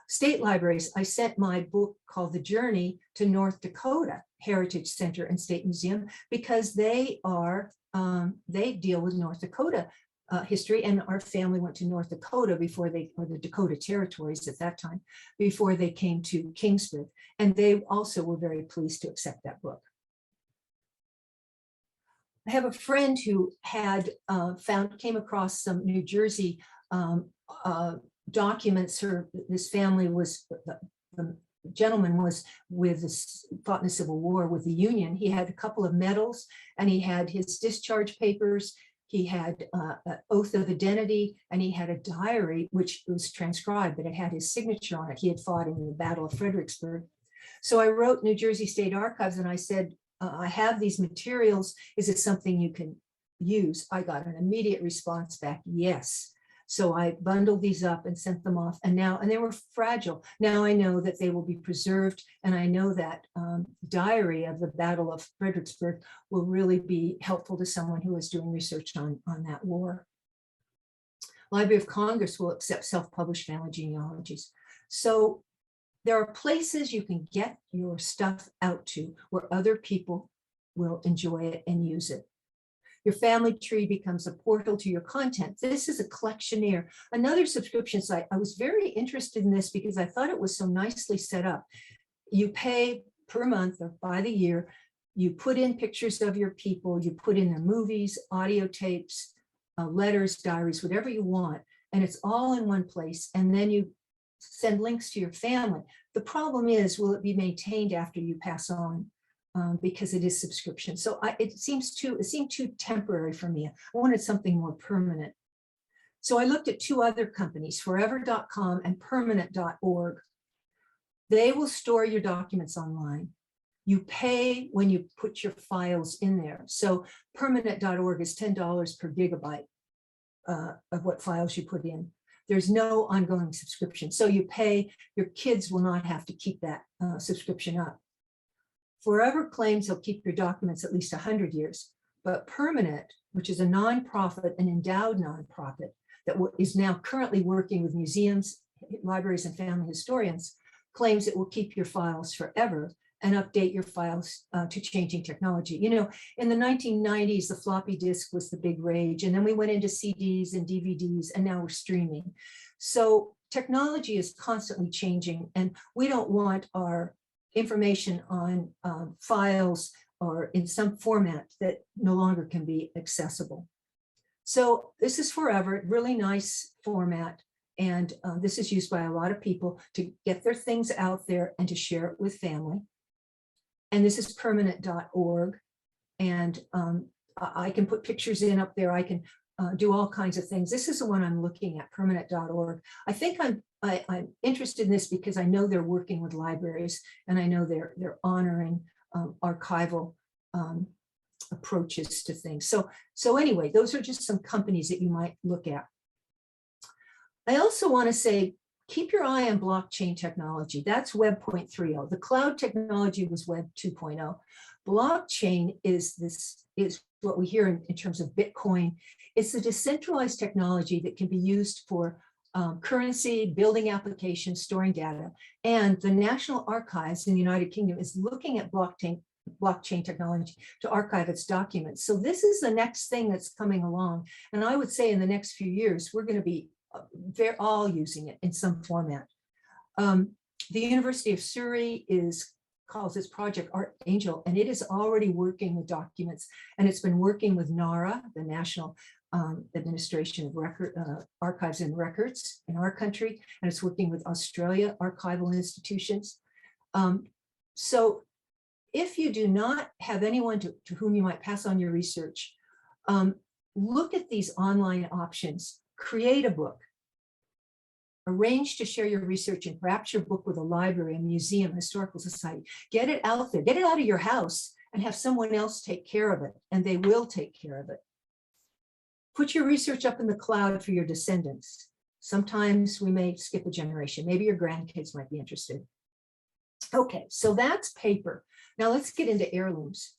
State libraries. I sent my book called The Journey to North Dakota Heritage Center and State Museum, because they deal with North Dakota history, and our family went to North Dakota or the Dakota Territories at that time, before they came to Kingsburg. And they also were very pleased to accept that book. I have a friend who had came across some New Jersey documents. This family was, the gentleman was fought in the Civil War with the Union. He had a couple of medals, and he had his discharge papers. He had an oath of identity, and he had a diary, which was transcribed, but it had his signature on it. He had fought in the Battle of Fredericksburg. So I wrote New Jersey State Archives, and I said, I have these materials. Is it something you can use? I got an immediate response back, yes. So I bundled these up and sent them off, and they were fragile. Now I know that they will be preserved, and I know that diary of the Battle of Fredericksburg will really be helpful to someone who is doing research on that war. Library of Congress will accept self-published family genealogies. So there are places you can get your stuff out to where other people will enjoy it and use it. Your family tree becomes a portal to your content. This is a Collectioneer, another subscription site. I was very interested in this because I thought it was so nicely set up. You pay per month or by the year. You put in pictures of your people. You put in their movies, audio tapes, letters, diaries, whatever you want. And it's all in one place. And then you send links to your family. The problem is, will it be maintained after you pass on? Because it is subscription. So it seemed too temporary for me. I wanted something more permanent. So I looked at two other companies, forever.com and permanent.org. They will store your documents online. You pay when you put your files in there. So permanent.org is $10 per gigabyte of what files you put in. There's no ongoing subscription. So you pay, your kids will not have to keep that subscription up. Forever claims he'll keep your documents at least 100 years, but Permanent, which is a nonprofit, an endowed nonprofit that is now currently working with museums, libraries, and family historians, claims it will keep your files forever and update your files to changing technology. You know, in the 1990s, the floppy disk was the big rage, and then we went into CDs and DVDs, and now we're streaming. So technology is constantly changing, and we don't want our information on files or in some format that no longer can be accessible. So this is Forever, really nice format. And this is used by a lot of people to get their things out there and to share it with family. And this is permanent.org. And I can put pictures in up there. I can do all kinds of things. This is the one I'm looking at, permanent.org. I think I'm interested in this because I know they're working with libraries, and I know they're honoring archival approaches to things. So anyway, those are just some companies that you might look at. I also want to say, keep your eye on blockchain technology. That's Web 3.0. The cloud technology was Web 2.0. Blockchain is what we hear in terms of Bitcoin. It's a decentralized technology that can be used for currency, building applications, storing data. And the National Archives in the United Kingdom is looking at blockchain technology to archive its documents. So this is the next thing that's coming along. And I would say in the next few years, we're going to be they're all using it in some format. The University of Surrey calls this project Art Angel, and it is already working with documents, and it's been working with NARA, the National Administration of Archives and Records in our country, and it's working with Australia archival institutions. So if you do not have anyone to whom you might pass on your research, look at these online options. Create a book. Arrange to share your research and perhaps your book with a library, a museum, historical society. Get it out there, get it out of your house, and have someone else take care of it, and they will take care of it. Put your research up in the cloud for your descendants. Sometimes we may skip a generation. Maybe your grandkids might be interested. Okay, so that's paper. Now let's get into heirlooms.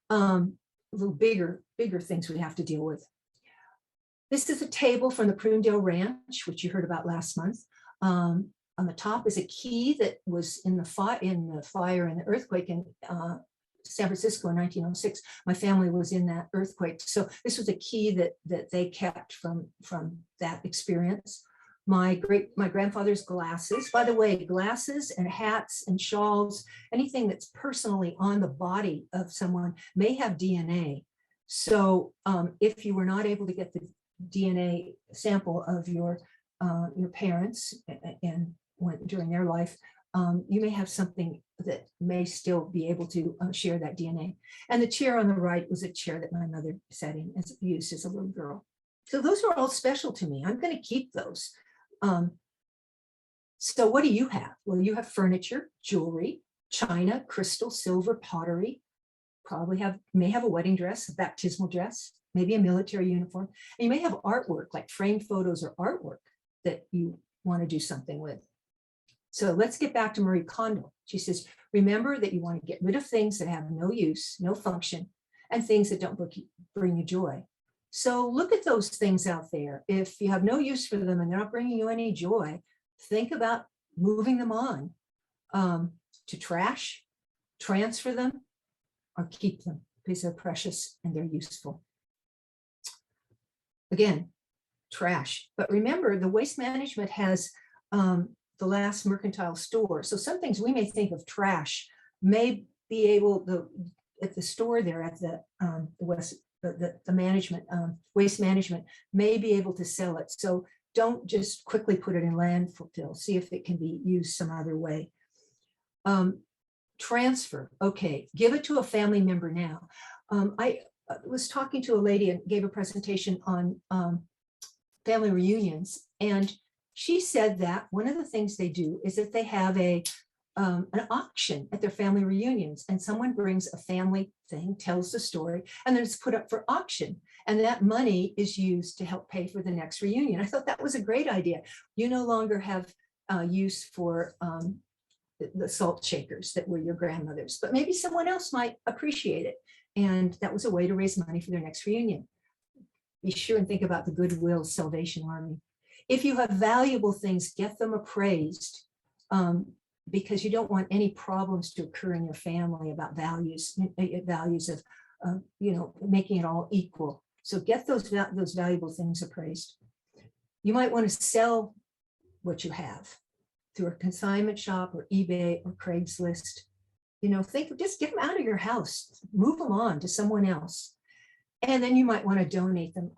A little bigger things we have to deal with. This is a table from the Prunedale Ranch, which you heard about last month. On the top is a key that was in the fire and the earthquake in San Francisco in 1906. My family was in that earthquake. So this was a key that they kept from that experience. My grandfather's glasses, by the way, glasses and hats and shawls, anything that's personally on the body of someone may have DNA. So if you were not able to get the DNA sample of your parents and during their life, you may have something that may still be able to share that DNA. And the chair on the right was a chair that my mother sat in and used as a little girl. So those are all special to me. I'm going to keep those. So what do you have? Well, you have furniture, jewelry, china, crystal, silver, pottery. May have a wedding dress, a baptismal dress, maybe a military uniform. And you may have artwork, like framed photos or artwork that you want to do something with. So let's get back to Marie Kondo. She says, remember that you want to get rid of things that have no use, no function, and things that don't bring you joy. So look at those things out there. If you have no use for them and they're not bringing you any joy, think about moving them on to trash, transfer them, or keep them because they're precious and they're useful. Again, trash. But remember, the waste management has the last mercantile store. So some things we may think of trash may be able at the store there at the management, waste management may be able to sell it. So don't just quickly put it in landfill. See if it can be used some other way. Transfer. Okay, give it to a family member now. I was talking to a lady and gave a presentation on family reunions, and she said that one of the things they do is that they have an auction at their family reunions, and someone brings a family thing, tells the story, and then it's put up for auction. And that money is used to help pay for the next reunion. I thought that was a great idea. You no longer have use for the salt shakers that were your grandmother's, but maybe someone else might appreciate it. And that was a way to raise money for their next reunion. Be sure and think about the Goodwill Salvation Army. If you have valuable things, get them appraised, because you don't want any problems to occur in your family about values of, making it all equal. So get those valuable things appraised. You might want to sell what you have through a consignment shop or eBay or Craigslist. Just get them out of your house, move them on to someone else. And then you might want to donate them.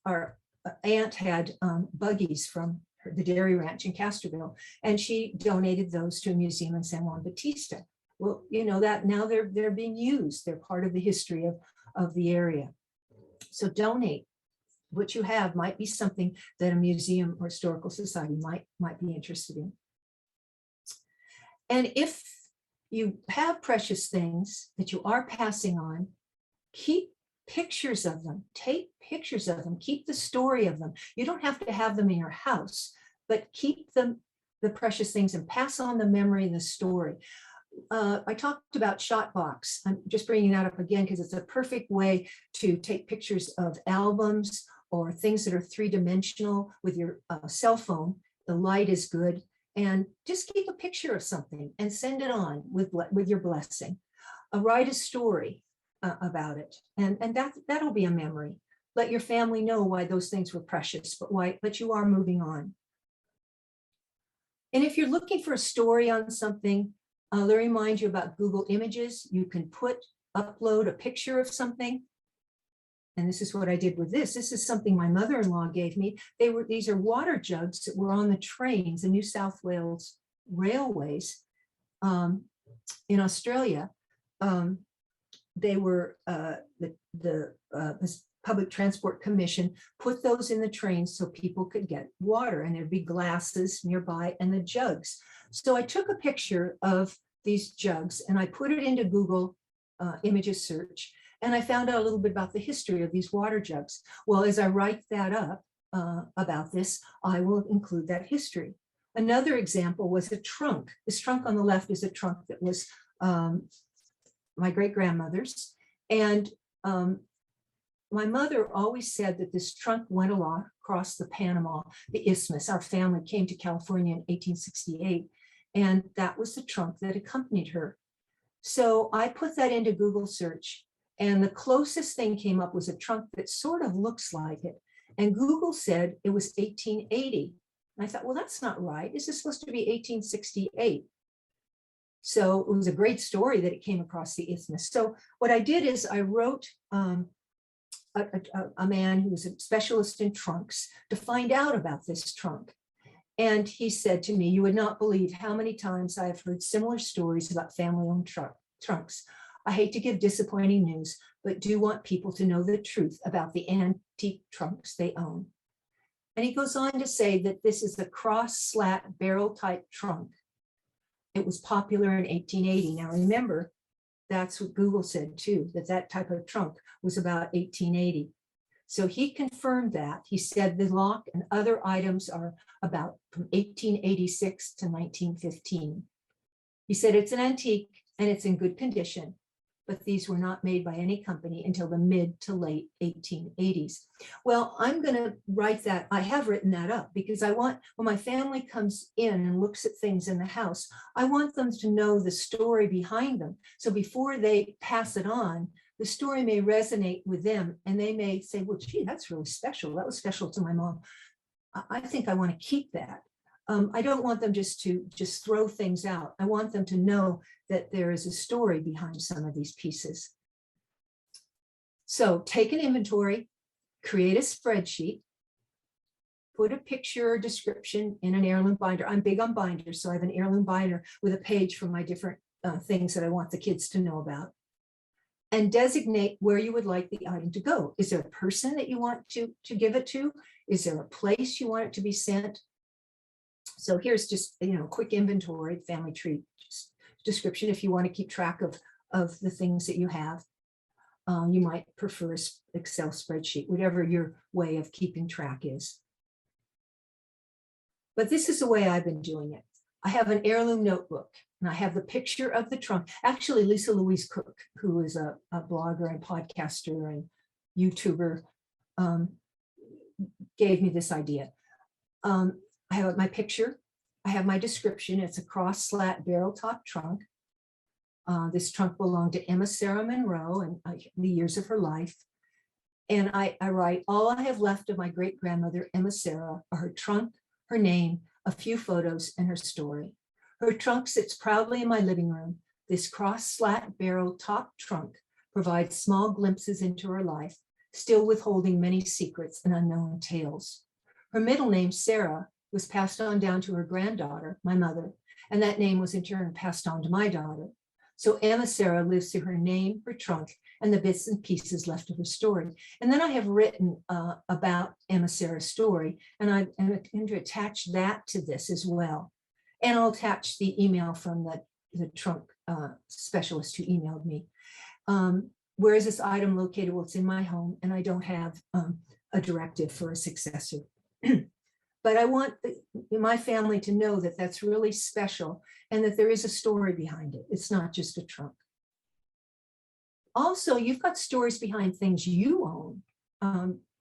Our aunt had buggies from the dairy ranch in Castroville, and she donated those to a museum in San Juan Bautista. Well, that now they're being used. They're part of the history of the area. So donate. What you have might be something that a museum or historical society might be interested in. And if you have precious things that you are passing on, keep pictures of them, take pictures of them, keep the story of them. You don't have to have them in your house, but keep them, the precious things, and pass on the memory and the story. I talked about Shotbox. I'm just bringing that up again because it's a perfect way to take pictures of albums or things that are three-dimensional with your cell phone. The light is good, and just keep a picture of something and send it on with your blessing. Write a story about it, and that'll be a memory. Let your family know why those things were precious, but you are moving on. And if you're looking for a story on something, let me remind you about Google Images. You can upload a picture of something. And this is what I did with this. This is something my mother-in-law gave me. These are water jugs that were on the trains, the New South Wales Railways in Australia. They were the Public Transport Commission put those in the trains so people could get water, and there'd be glasses nearby and the jugs. So I took a picture of these jugs and I put it into Google Images search, and I found out a little bit about the history of these water jugs. Well, as I write that up about this, I will include that history. Another example was a trunk. This trunk on the left is a trunk that was my great-grandmother's. And my mother always said that this trunk went across the Panama, the Isthmus. Our family came to California in 1868, and that was the trunk that accompanied her. So I put that into Google search, and the closest thing came up was a trunk that sort of looks like it. And Google said it was 1880. And I thought, well, that's not right. This is supposed to be 1868. So it was a great story that it came across the Isthmus. So what I did is I wrote a man who was a specialist in trunks to find out about this trunk. And he said to me, "You would not believe how many times I have heard similar stories about family-owned trunks. I hate to give disappointing news, but do want people to know the truth about the antique trunks they own." And he goes on to say that this is a cross-slat barrel type trunk. It was popular in 1880. Now remember, that's what Google said too, that type of trunk was about 1880. So he confirmed that. He said the lock and other items are about from 1886 to 1915. He said it's an antique and it's in good condition, but these were not made by any company until the mid to late 1880s. Well, I'm going to write that. I have written that up because I want, when my family comes in and looks at things in the house, I want them to know the story behind them. So before they pass it on, the story may resonate with them and they may say, "Well, gee, that's really special. That was special to my mom. I think I want to keep that." I don't want them just to throw things out. I want them to know that there is a story behind some of these pieces. So take an inventory, create a spreadsheet, put a picture or description in an heirloom binder. I'm big on binders, so I have an heirloom binder with a page for my different things that I want the kids to know about. And designate where you would like the item to go. Is there a person that you want to give it to? Is there a place you want it to be sent? So here's just, quick inventory, family tree description. If you want to keep track of the things that you have, you might prefer an Excel spreadsheet, whatever your way of keeping track is. But this is the way I've been doing it. I have an heirloom notebook and I have the picture of the trunk. Actually, Lisa Louise Cook, who is a blogger and podcaster and YouTuber, gave me this idea. I have my picture, I have my description. It's a cross-slat barrel top trunk. This trunk belonged to Emma Sarah Monroe and the years of her life. And I write, all I have left of my great-grandmother, Emma Sarah, are her trunk, her name, a few photos, and her story. Her trunk sits proudly in my living room. This cross-slat barrel top trunk provides small glimpses into her life, still withholding many secrets and unknown tales. Her middle name, Sarah, was passed on down to her granddaughter, my mother, and that name was in turn passed on to my daughter. So Emma Sarah lives through her name, her trunk, and the bits and pieces left of her story. And then I have written about Emma Sarah's story, and I'm going to attach that to this as well. And I'll attach the email from the trunk specialist who emailed me. Where is this item located? Well, it's in my home, and I don't have a directive for a successor. But I want my family to know that that's really special and that there is a story behind it. It's not just a trunk. Also, you've got stories behind things you own.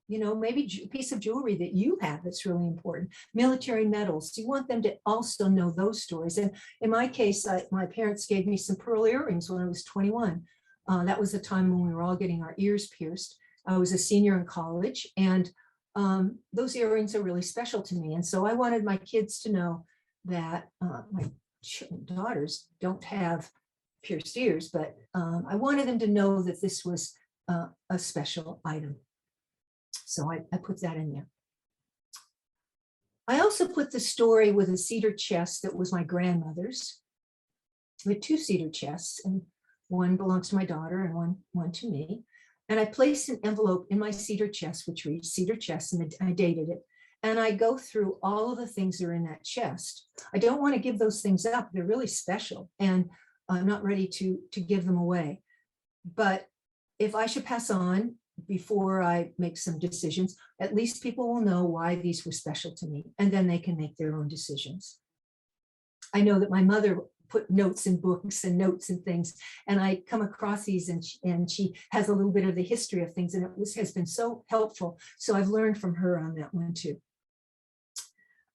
Maybe a piece of jewelry that you have that's really important. Military medals. You want them to also know those stories. And in my case, my parents gave me some pearl earrings when I was 21. That was the time when we were all getting our ears pierced. I was a senior in college, and those earrings are really special to me. And so I wanted my kids to know that my daughters don't have pierced ears, but I wanted them to know that this was a special item. So I put that in there. I also put the story with a cedar chest that was my grandmother's. We had 2 cedar chests, and one belongs to my daughter and one to me. And I placed an envelope in my cedar chest, which reads cedar chest, and I dated it. And I go through all of the things that are in that chest. I don't want to give those things up. They're really special, and I'm not ready to give them away. But if I should pass on before I make some decisions, at least people will know why these were special to me, and then they can make their own decisions. I know that my mother put notes in books and notes and things, and I come across these, and she has a little bit of the history of things, and it has been so helpful. So I've learned from her on that one too.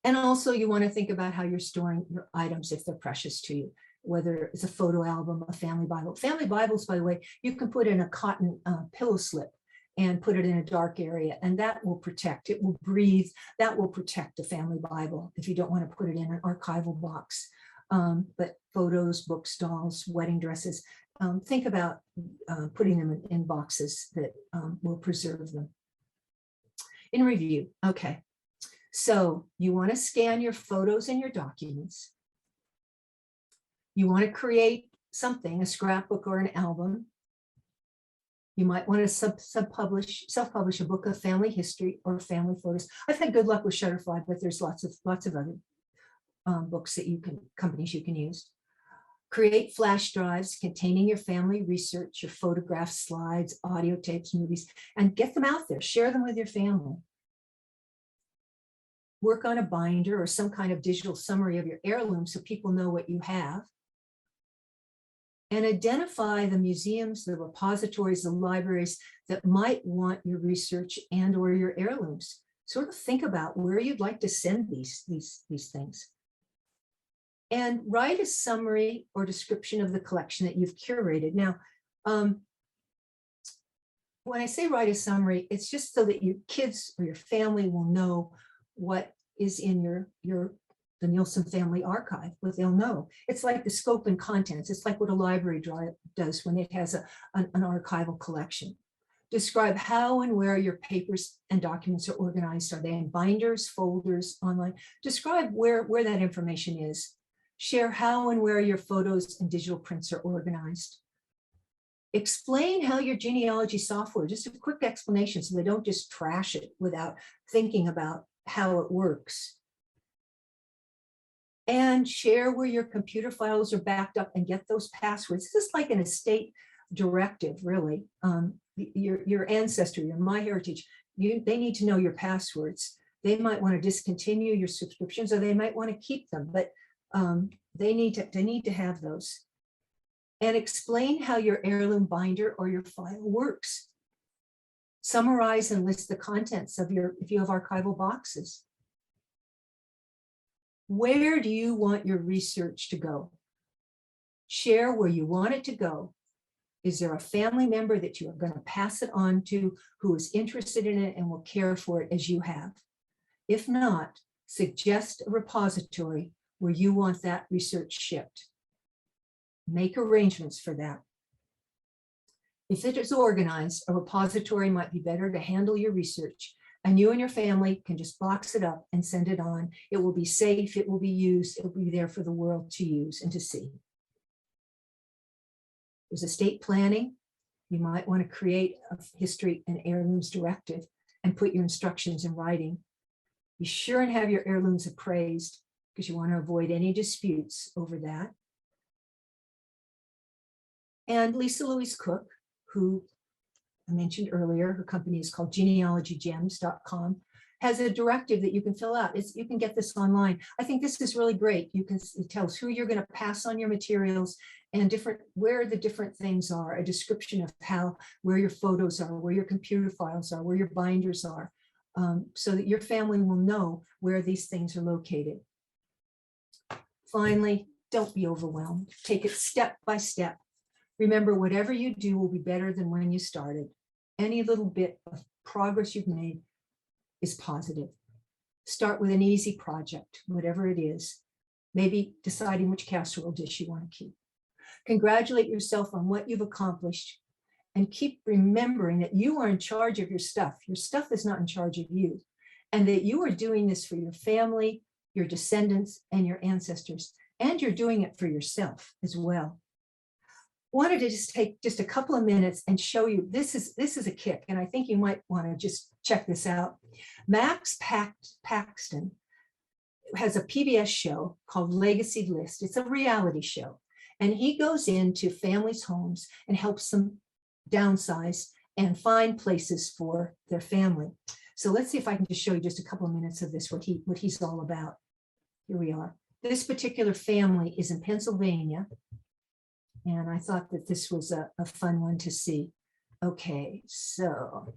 And also, you want to think about how you're storing your items if they're precious to you, whether it's a photo album, a family Bible. Family Bibles, by the way, you can put in a cotton pillow slip and put it in a dark area, and that will protect. It will breathe. That will protect the family Bible if you don't want to put it in an archival box. But photos, books, dolls, wedding dresses, think about putting them in boxes that will preserve them. In review, okay. So you want to scan your photos and your documents. You want to create something, a scrapbook or an album. You might want to self-publish a book of family history or family photos. I've had good luck with Shutterfly, but there's lots of other books that companies you can use. Create flash drives containing your family research, your photographs, slides, audio tapes, movies, and get them out there. Share them with your family. Work on a binder or some kind of digital summary of your heirlooms so people know what you have. And identify the museums, the repositories, the libraries that might want your research and or your heirlooms. Sort of think about where you'd like to send these things. And write a summary or description of the collection that you've curated. Now, when I say write a summary, it's just so that your kids or your family will know what is in the Nielsen family archive, what they'll know. It's like the scope and contents. It's like what a library does when it has an archival collection. Describe how and where your papers and documents are organized. Are they in binders, folders, online? Describe where that information is. Share how and where your photos and digital prints are organized. Explain how your genealogy software, just a quick explanation so they don't just trash it without thinking about how it works. And share where your computer files are backed up and get those passwords. This is like an estate directive, really. Your ancestry, your MyHeritage, they need to know your passwords. They might want to discontinue your subscriptions or they might want to keep them, but they need to have those. And explain how your heirloom binder or your file works. Summarize and list the contents of if you have archival boxes. Where do you want your research to go? Share where you want it to go. Is there a family member that you are going to pass it on to who is interested in it and will care for it as you have? If not, suggest a repository where you want that research shipped. Make arrangements for that. If it is organized, a repository might be better to handle your research, and you and your family can just box it up and send it on. It will be safe, it will be used, it will be there for the world to use and to see. There's estate planning. You might want to create a history and heirlooms directive and put your instructions in writing. Be sure and have your heirlooms appraised because you want to avoid any disputes over that. And Lisa Louise Cook, who I mentioned earlier, her company is called genealogygems.com, has a directive that you can fill out. You can get this online. I think this is really great. It tells who you're going to pass on your materials and where the different things are, a description of where your photos are, where your computer files are, where your binders are, so that your family will know where these things are located. Finally, don't be overwhelmed. Take it step by step. Remember, whatever you do will be better than when you started. Any little bit of progress you've made is positive. Start with an easy project, whatever it is. Maybe deciding which casserole dish you want to keep. Congratulate yourself on what you've accomplished and keep remembering that you are in charge of your stuff. Your stuff is not in charge of you, and that you are doing this for your family, your descendants, and your ancestors, and you're doing it for yourself as well. Wanted to just take just a couple of minutes and show you, this is a kick, and I think you might want to just check this out. Max Paxton has a PBS show called Legacy List. It's a reality show, and he goes into families' homes and helps them downsize and find places for their family. So let's see if I can just show you just a couple of minutes of this, what he's all about. Here we are. This particular family is in Pennsylvania. And I thought that this was a fun one to see. Okay, so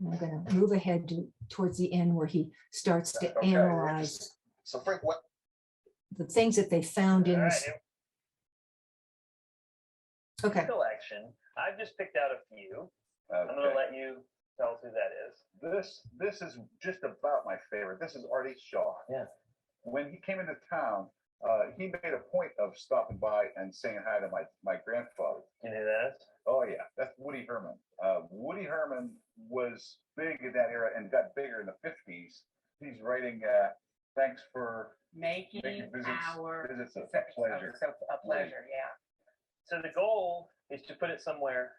I'm going to move ahead towards the end where he starts to analyze so Frank, what the things that they found in this. Okay. Collection. I've just picked out a few. I'm going to let you tell us who that is. this is just about my favorite. This is Artie Shaw. Yeah. When he came into town, He made a point of stopping by and saying hi to my grandfather. You know that? Oh yeah, that's Woody Herman. Woody Herman was big in that era and got bigger in the 50s. He's writing, thanks for Making visits a so pleasure. a pleasure, yeah. So the goal is to put it somewhere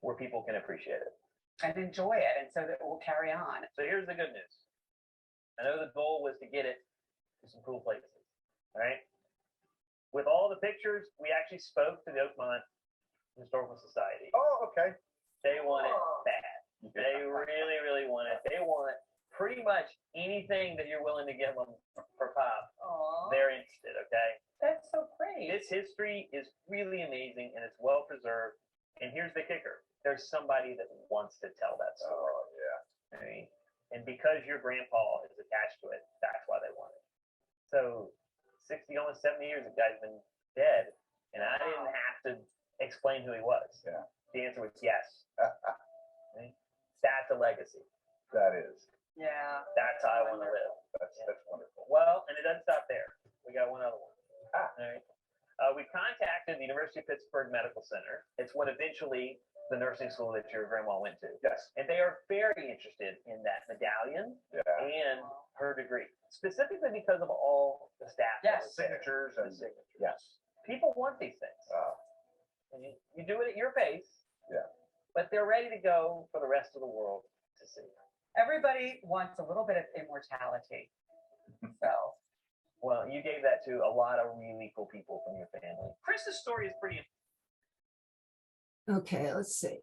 where people can appreciate it. And enjoy it, and so that it will carry on. So here's the good news. I know the goal was to get it to some cool places, all right? With all the pictures, we actually spoke to the Oakmont Historical Society. Oh, okay. They want it bad. They really, really want it. They want pretty much anything that you're willing to give them for pop. Aww, They're interested, okay? that's so great. This history is really amazing and it's well preserved. And here's the kicker. There's somebody that wants to tell that story. Oh, yeah. Right? And because your grandpa is attached to it, that's why they want it. So 60, almost 70 years, the guy's been dead. And I didn't have to explain who he was. Yeah. The answer was yes. Right? That's a legacy. That is. Yeah. That's how I want to live. That's wonderful. Well, and it doesn't stop there. We got one other one. Ah. All right. We contacted the University of Pittsburgh Medical Center. It's what eventually the nursing school that your grandma went to. Yes. And they are very interested in that medallion Yeah. and her degree, specifically because of all the staff. that Yes. was there. Signatures The and signatures. yes. People want these things. And you do it at your pace. Yeah. But they're ready to go for the rest of the world to see. Everybody wants a little bit of immortality. So, Well, you gave that to a lot of really cool people from your family. Chris's story is pretty. Okay, let's see.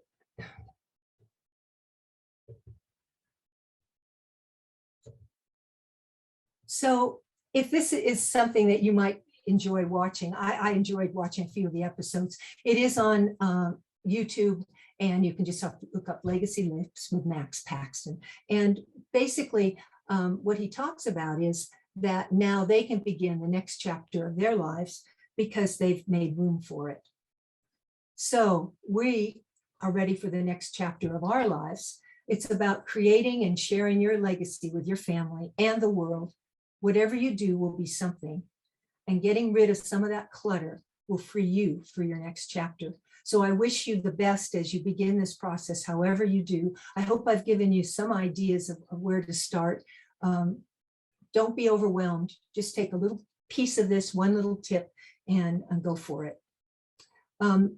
So if this is something that you might enjoy watching, I enjoyed watching a few of the episodes. It is on YouTube, and you can just have to look up Legacy Lips with Max Paxton. And basically what he talks about is that now they can begin the next chapter of their lives because they've made room for it. So we are ready for the next chapter of our lives. It's about creating and sharing your legacy with your family and the world. Whatever you do will be something, and getting rid of some of that clutter will free you for your next chapter. So I wish you the best as you begin this process, however you do. I hope I've given you some ideas of where to start. Don't be overwhelmed. Just take a little piece of this, one little tip, and go for it.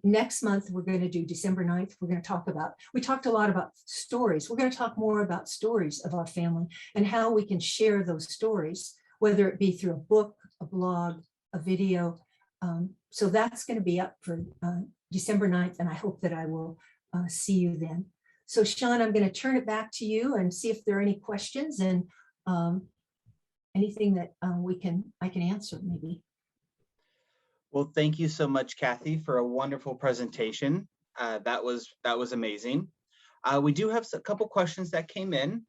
Next month, we're going to do December 9th. We're going to talk about, we talked a lot about stories. We're going to talk more about stories of our family and how we can share those stories, whether it be through a book, a blog, a video. So that's going to be up for December 9th, and I hope that I will see you then. So Sean, I'm going to turn it back to you and see if there are any questions and anything that I can answer maybe. Well, thank you so much, Kathy, for a wonderful presentation. That was amazing. We do have a couple questions that came in.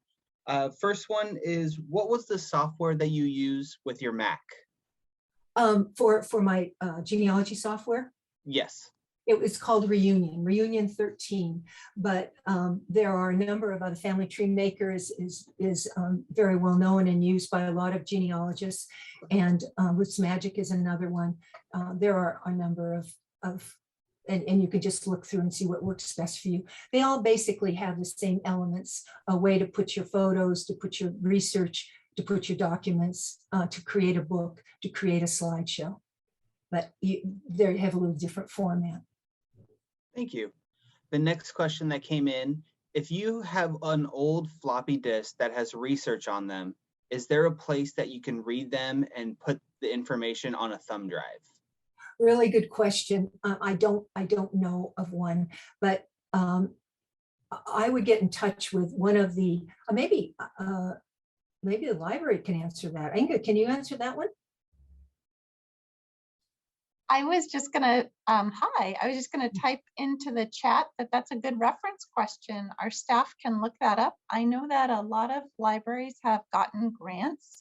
First one is, what was the software that you use with your Mac? For my genealogy software? Yes. It was called Reunion 13, but there are a number of other. Family Tree Maker is very well known and used by a lot of genealogists, and Roots Magic is another one. There are a number of and you can just look through and see what works best for you. They all basically have the same elements: a way to put your photos, to put your research, to put your documents, to create a book, to create a slideshow. But they have a little different format. Thank you. The next question that came in, if you have an old floppy disk that has research on them, is there a place that you can read them and put the information on a thumb drive? Really good question. I don't know of one, but I would get in touch with one of the, maybe the library can answer that. Inga, can you answer that one? I was just gonna, hi, I was just gonna type into the chat that that's a good reference question. Our staff can look that up. I know that a lot of libraries have gotten grants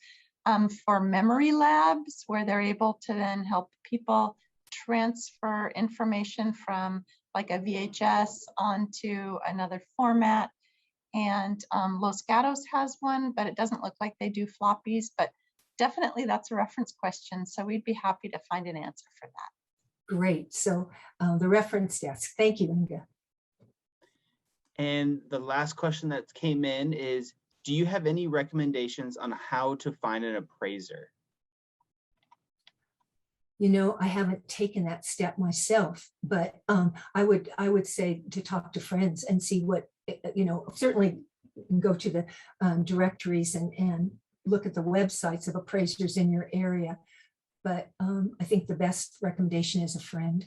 for memory labs where they're able to then help people transfer information from like a VHS onto another format. And Los Gatos has one, but it doesn't look like they do floppies, but definitely that's a reference question. So we'd be happy to find an answer for that. Great. So the reference desk. Thank you, Inga. And the last question that came in is, do you have any recommendations on how to find an appraiser? You know, I haven't taken that step myself, but I would say to talk to friends and see what, you know, certainly go to the directories and look at the websites of appraisers in your area. But I think the best recommendation is a friend,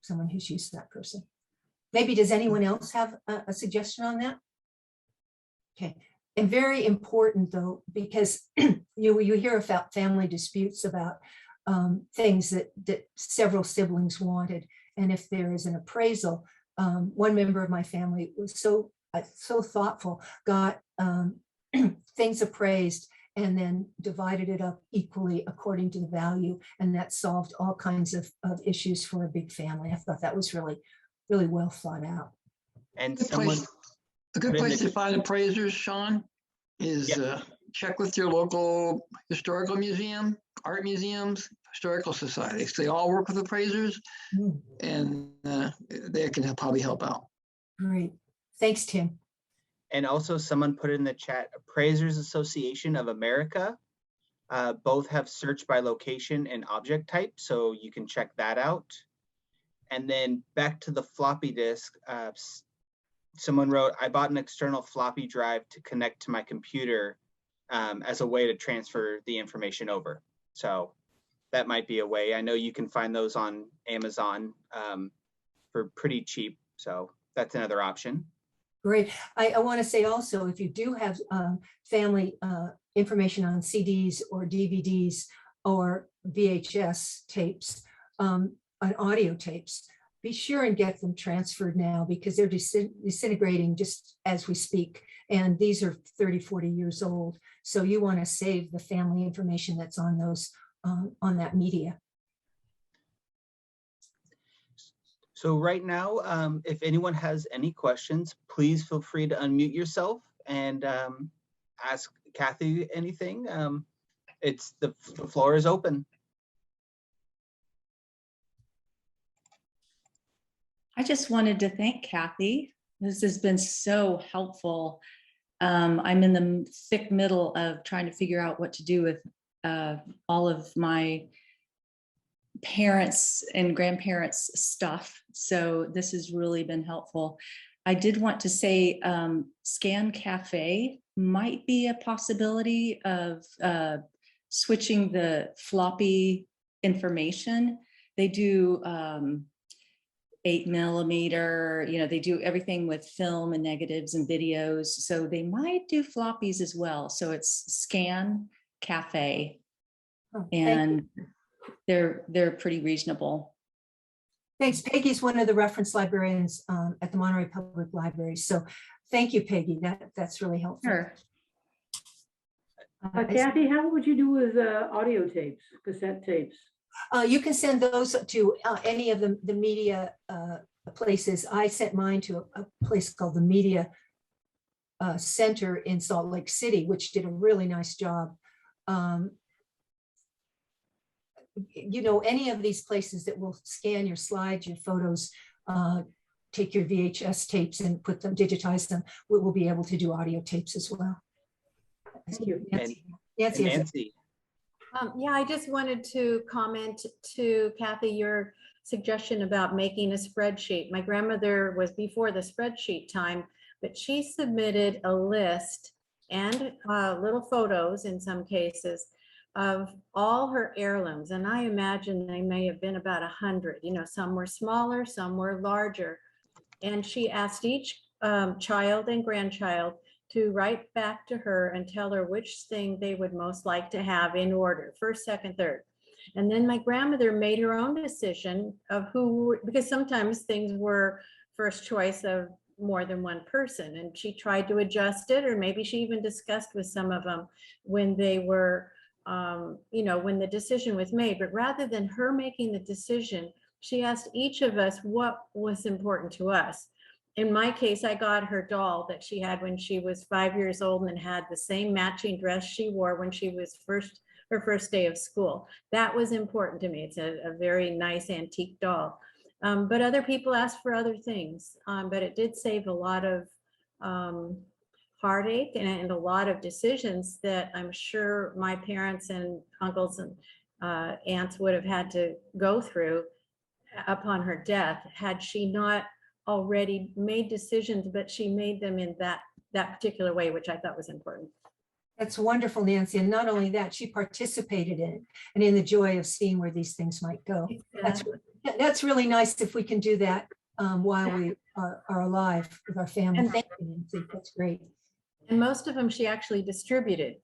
someone who's used to that person. Maybe does anyone else have a suggestion on that? Okay, and very important though, because you hear about family disputes about things that several siblings wanted. And if there is an appraisal, one member of my family was so thoughtful, got things appraised and then divided it up equally according to the value. And that solved all kinds of issues for a big family. I thought that was really, really well thought out. And Good someone, place, a good place to find appraisers, Sean, is check with your local historical museum, art museums, historical societies. They all work with appraisers, and they can probably help out. Great. Thanks, Tim. and also someone put in the chat, Appraisers Association of America. Both have search by location and object type, so you can check that out. And then back to the floppy disk, someone wrote, I bought an external floppy drive to connect to my computer as a way to transfer the information over. So that might be a way. I know you can find those on Amazon for pretty cheap. So that's another option. Great. I want to say also, if you do have family information on CDs or DVDs or VHS tapes, on audio tapes, be sure and get them transferred now, because they're disintegrating just as we speak. And these are 30, 40 years old. So you want to save the family information that's on those, on that media. So right now, if anyone has any questions, please feel free to unmute yourself and ask Kathy anything. The floor is open. I just wanted to thank Kathy. This has been so helpful. I'm in the thick middle of trying to figure out what to do with all of my parents' and grandparents' stuff. So this has really been helpful. I did want to say Scan Cafe might be a possibility of switching the floppy information. They do 8mm, they do everything with film and negatives and videos. So they might do floppies as well. So it's Scan Cafe, and they're pretty reasonable. Thanks. Peggy's one of the reference librarians at the Monterey Public Library. So thank you, Peggy. That's really helpful. Sure. Kathy, how would you do with audio tapes, cassette tapes? You can send those to any of the media places. I sent mine to a place called the Media Center in Salt Lake City, which did a really nice job. Any of these places that will scan your slides, your photos, take your VHS tapes and put them, digitize them, we will be able to do audio tapes as well. Thank you. Nancy. Nancy. Yeah, I just wanted to comment to Kathy, your suggestion about making a spreadsheet. My grandmother was before the spreadsheet time, but she submitted a list and little photos in some cases of all her heirlooms. And I imagine they may have been about 100, some were smaller, some were larger. And she asked each child and grandchild to write back to her and tell her which thing they would most like to have in order, first, second, third. And then my grandmother made her own decision of who, because sometimes things were first choice of more than one person. And she tried to adjust it, or maybe she even discussed with some of them when they were, when the decision was made. But rather than her making the decision, she asked each of us what was important to us. in my case, I got her doll that she had when she was 5 years old and had the same matching dress she wore when she was her first day of school. That was important to me. It's a very nice antique doll. But other people asked for other things, but it did save a lot of heartache and a lot of decisions that I'm sure my parents and uncles and aunts would have had to go through upon her death, had she not already made decisions, but she made them in that particular way, which I thought was important. That's wonderful, Nancy. And not only that, she participated in it and in the joy of seeing where these things might go. That's really nice if we can do that while we are alive with our family. And- Thank you, Nancy. That's great. And most of them she actually distributed.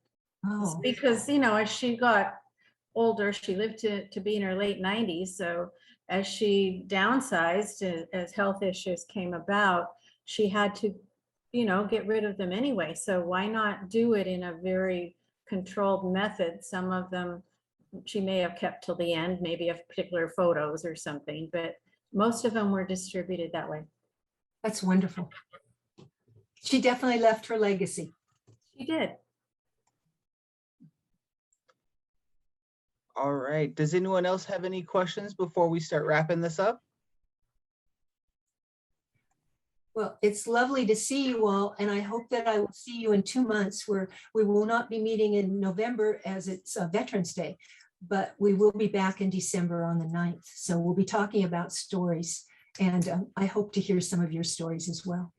Oh, Because, you know, as she got older, she lived to be in her late 90s. So as she downsized, as health issues came about, she had to, you know, get rid of them anyway. So why not do it in a very controlled method? Some of them she may have kept till the end, maybe of particular photos or something, but most of them were distributed that way. that's wonderful. She definitely left her legacy. She did. All right. Does anyone else have any questions before we start wrapping this up? Well, it's lovely to see you all, and I hope that I will see you in 2 months, where we will not be meeting in November as it's Veterans Day, but we will be back in December on the 9th. So we'll be talking about stories, and I hope to hear some of your stories as well.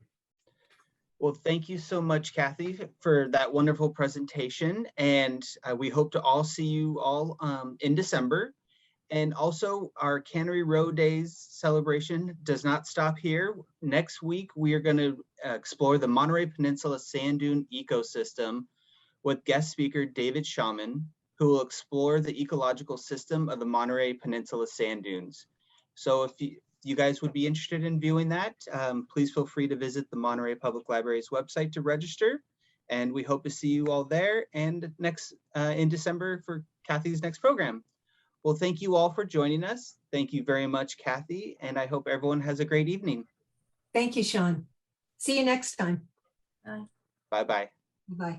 Well, thank you so much, Kathy, for that wonderful presentation. And we hope to all see you all in December. And also, our Cannery Row Days celebration does not stop here. Next week, we are going to explore the Monterey Peninsula sand dune ecosystem with guest speaker David Shaman, who will explore the ecological system of the Monterey Peninsula sand dunes. So if you guys would be interested in viewing that, please feel free to visit the Monterey Public Library's website to register. And we hope to see you all there and next in December for Kathy's next program. Well, thank you all for joining us. Thank you very much, Kathy, and I hope everyone has a great evening. Thank you, Sean. See you next time. Bye-bye. Bye.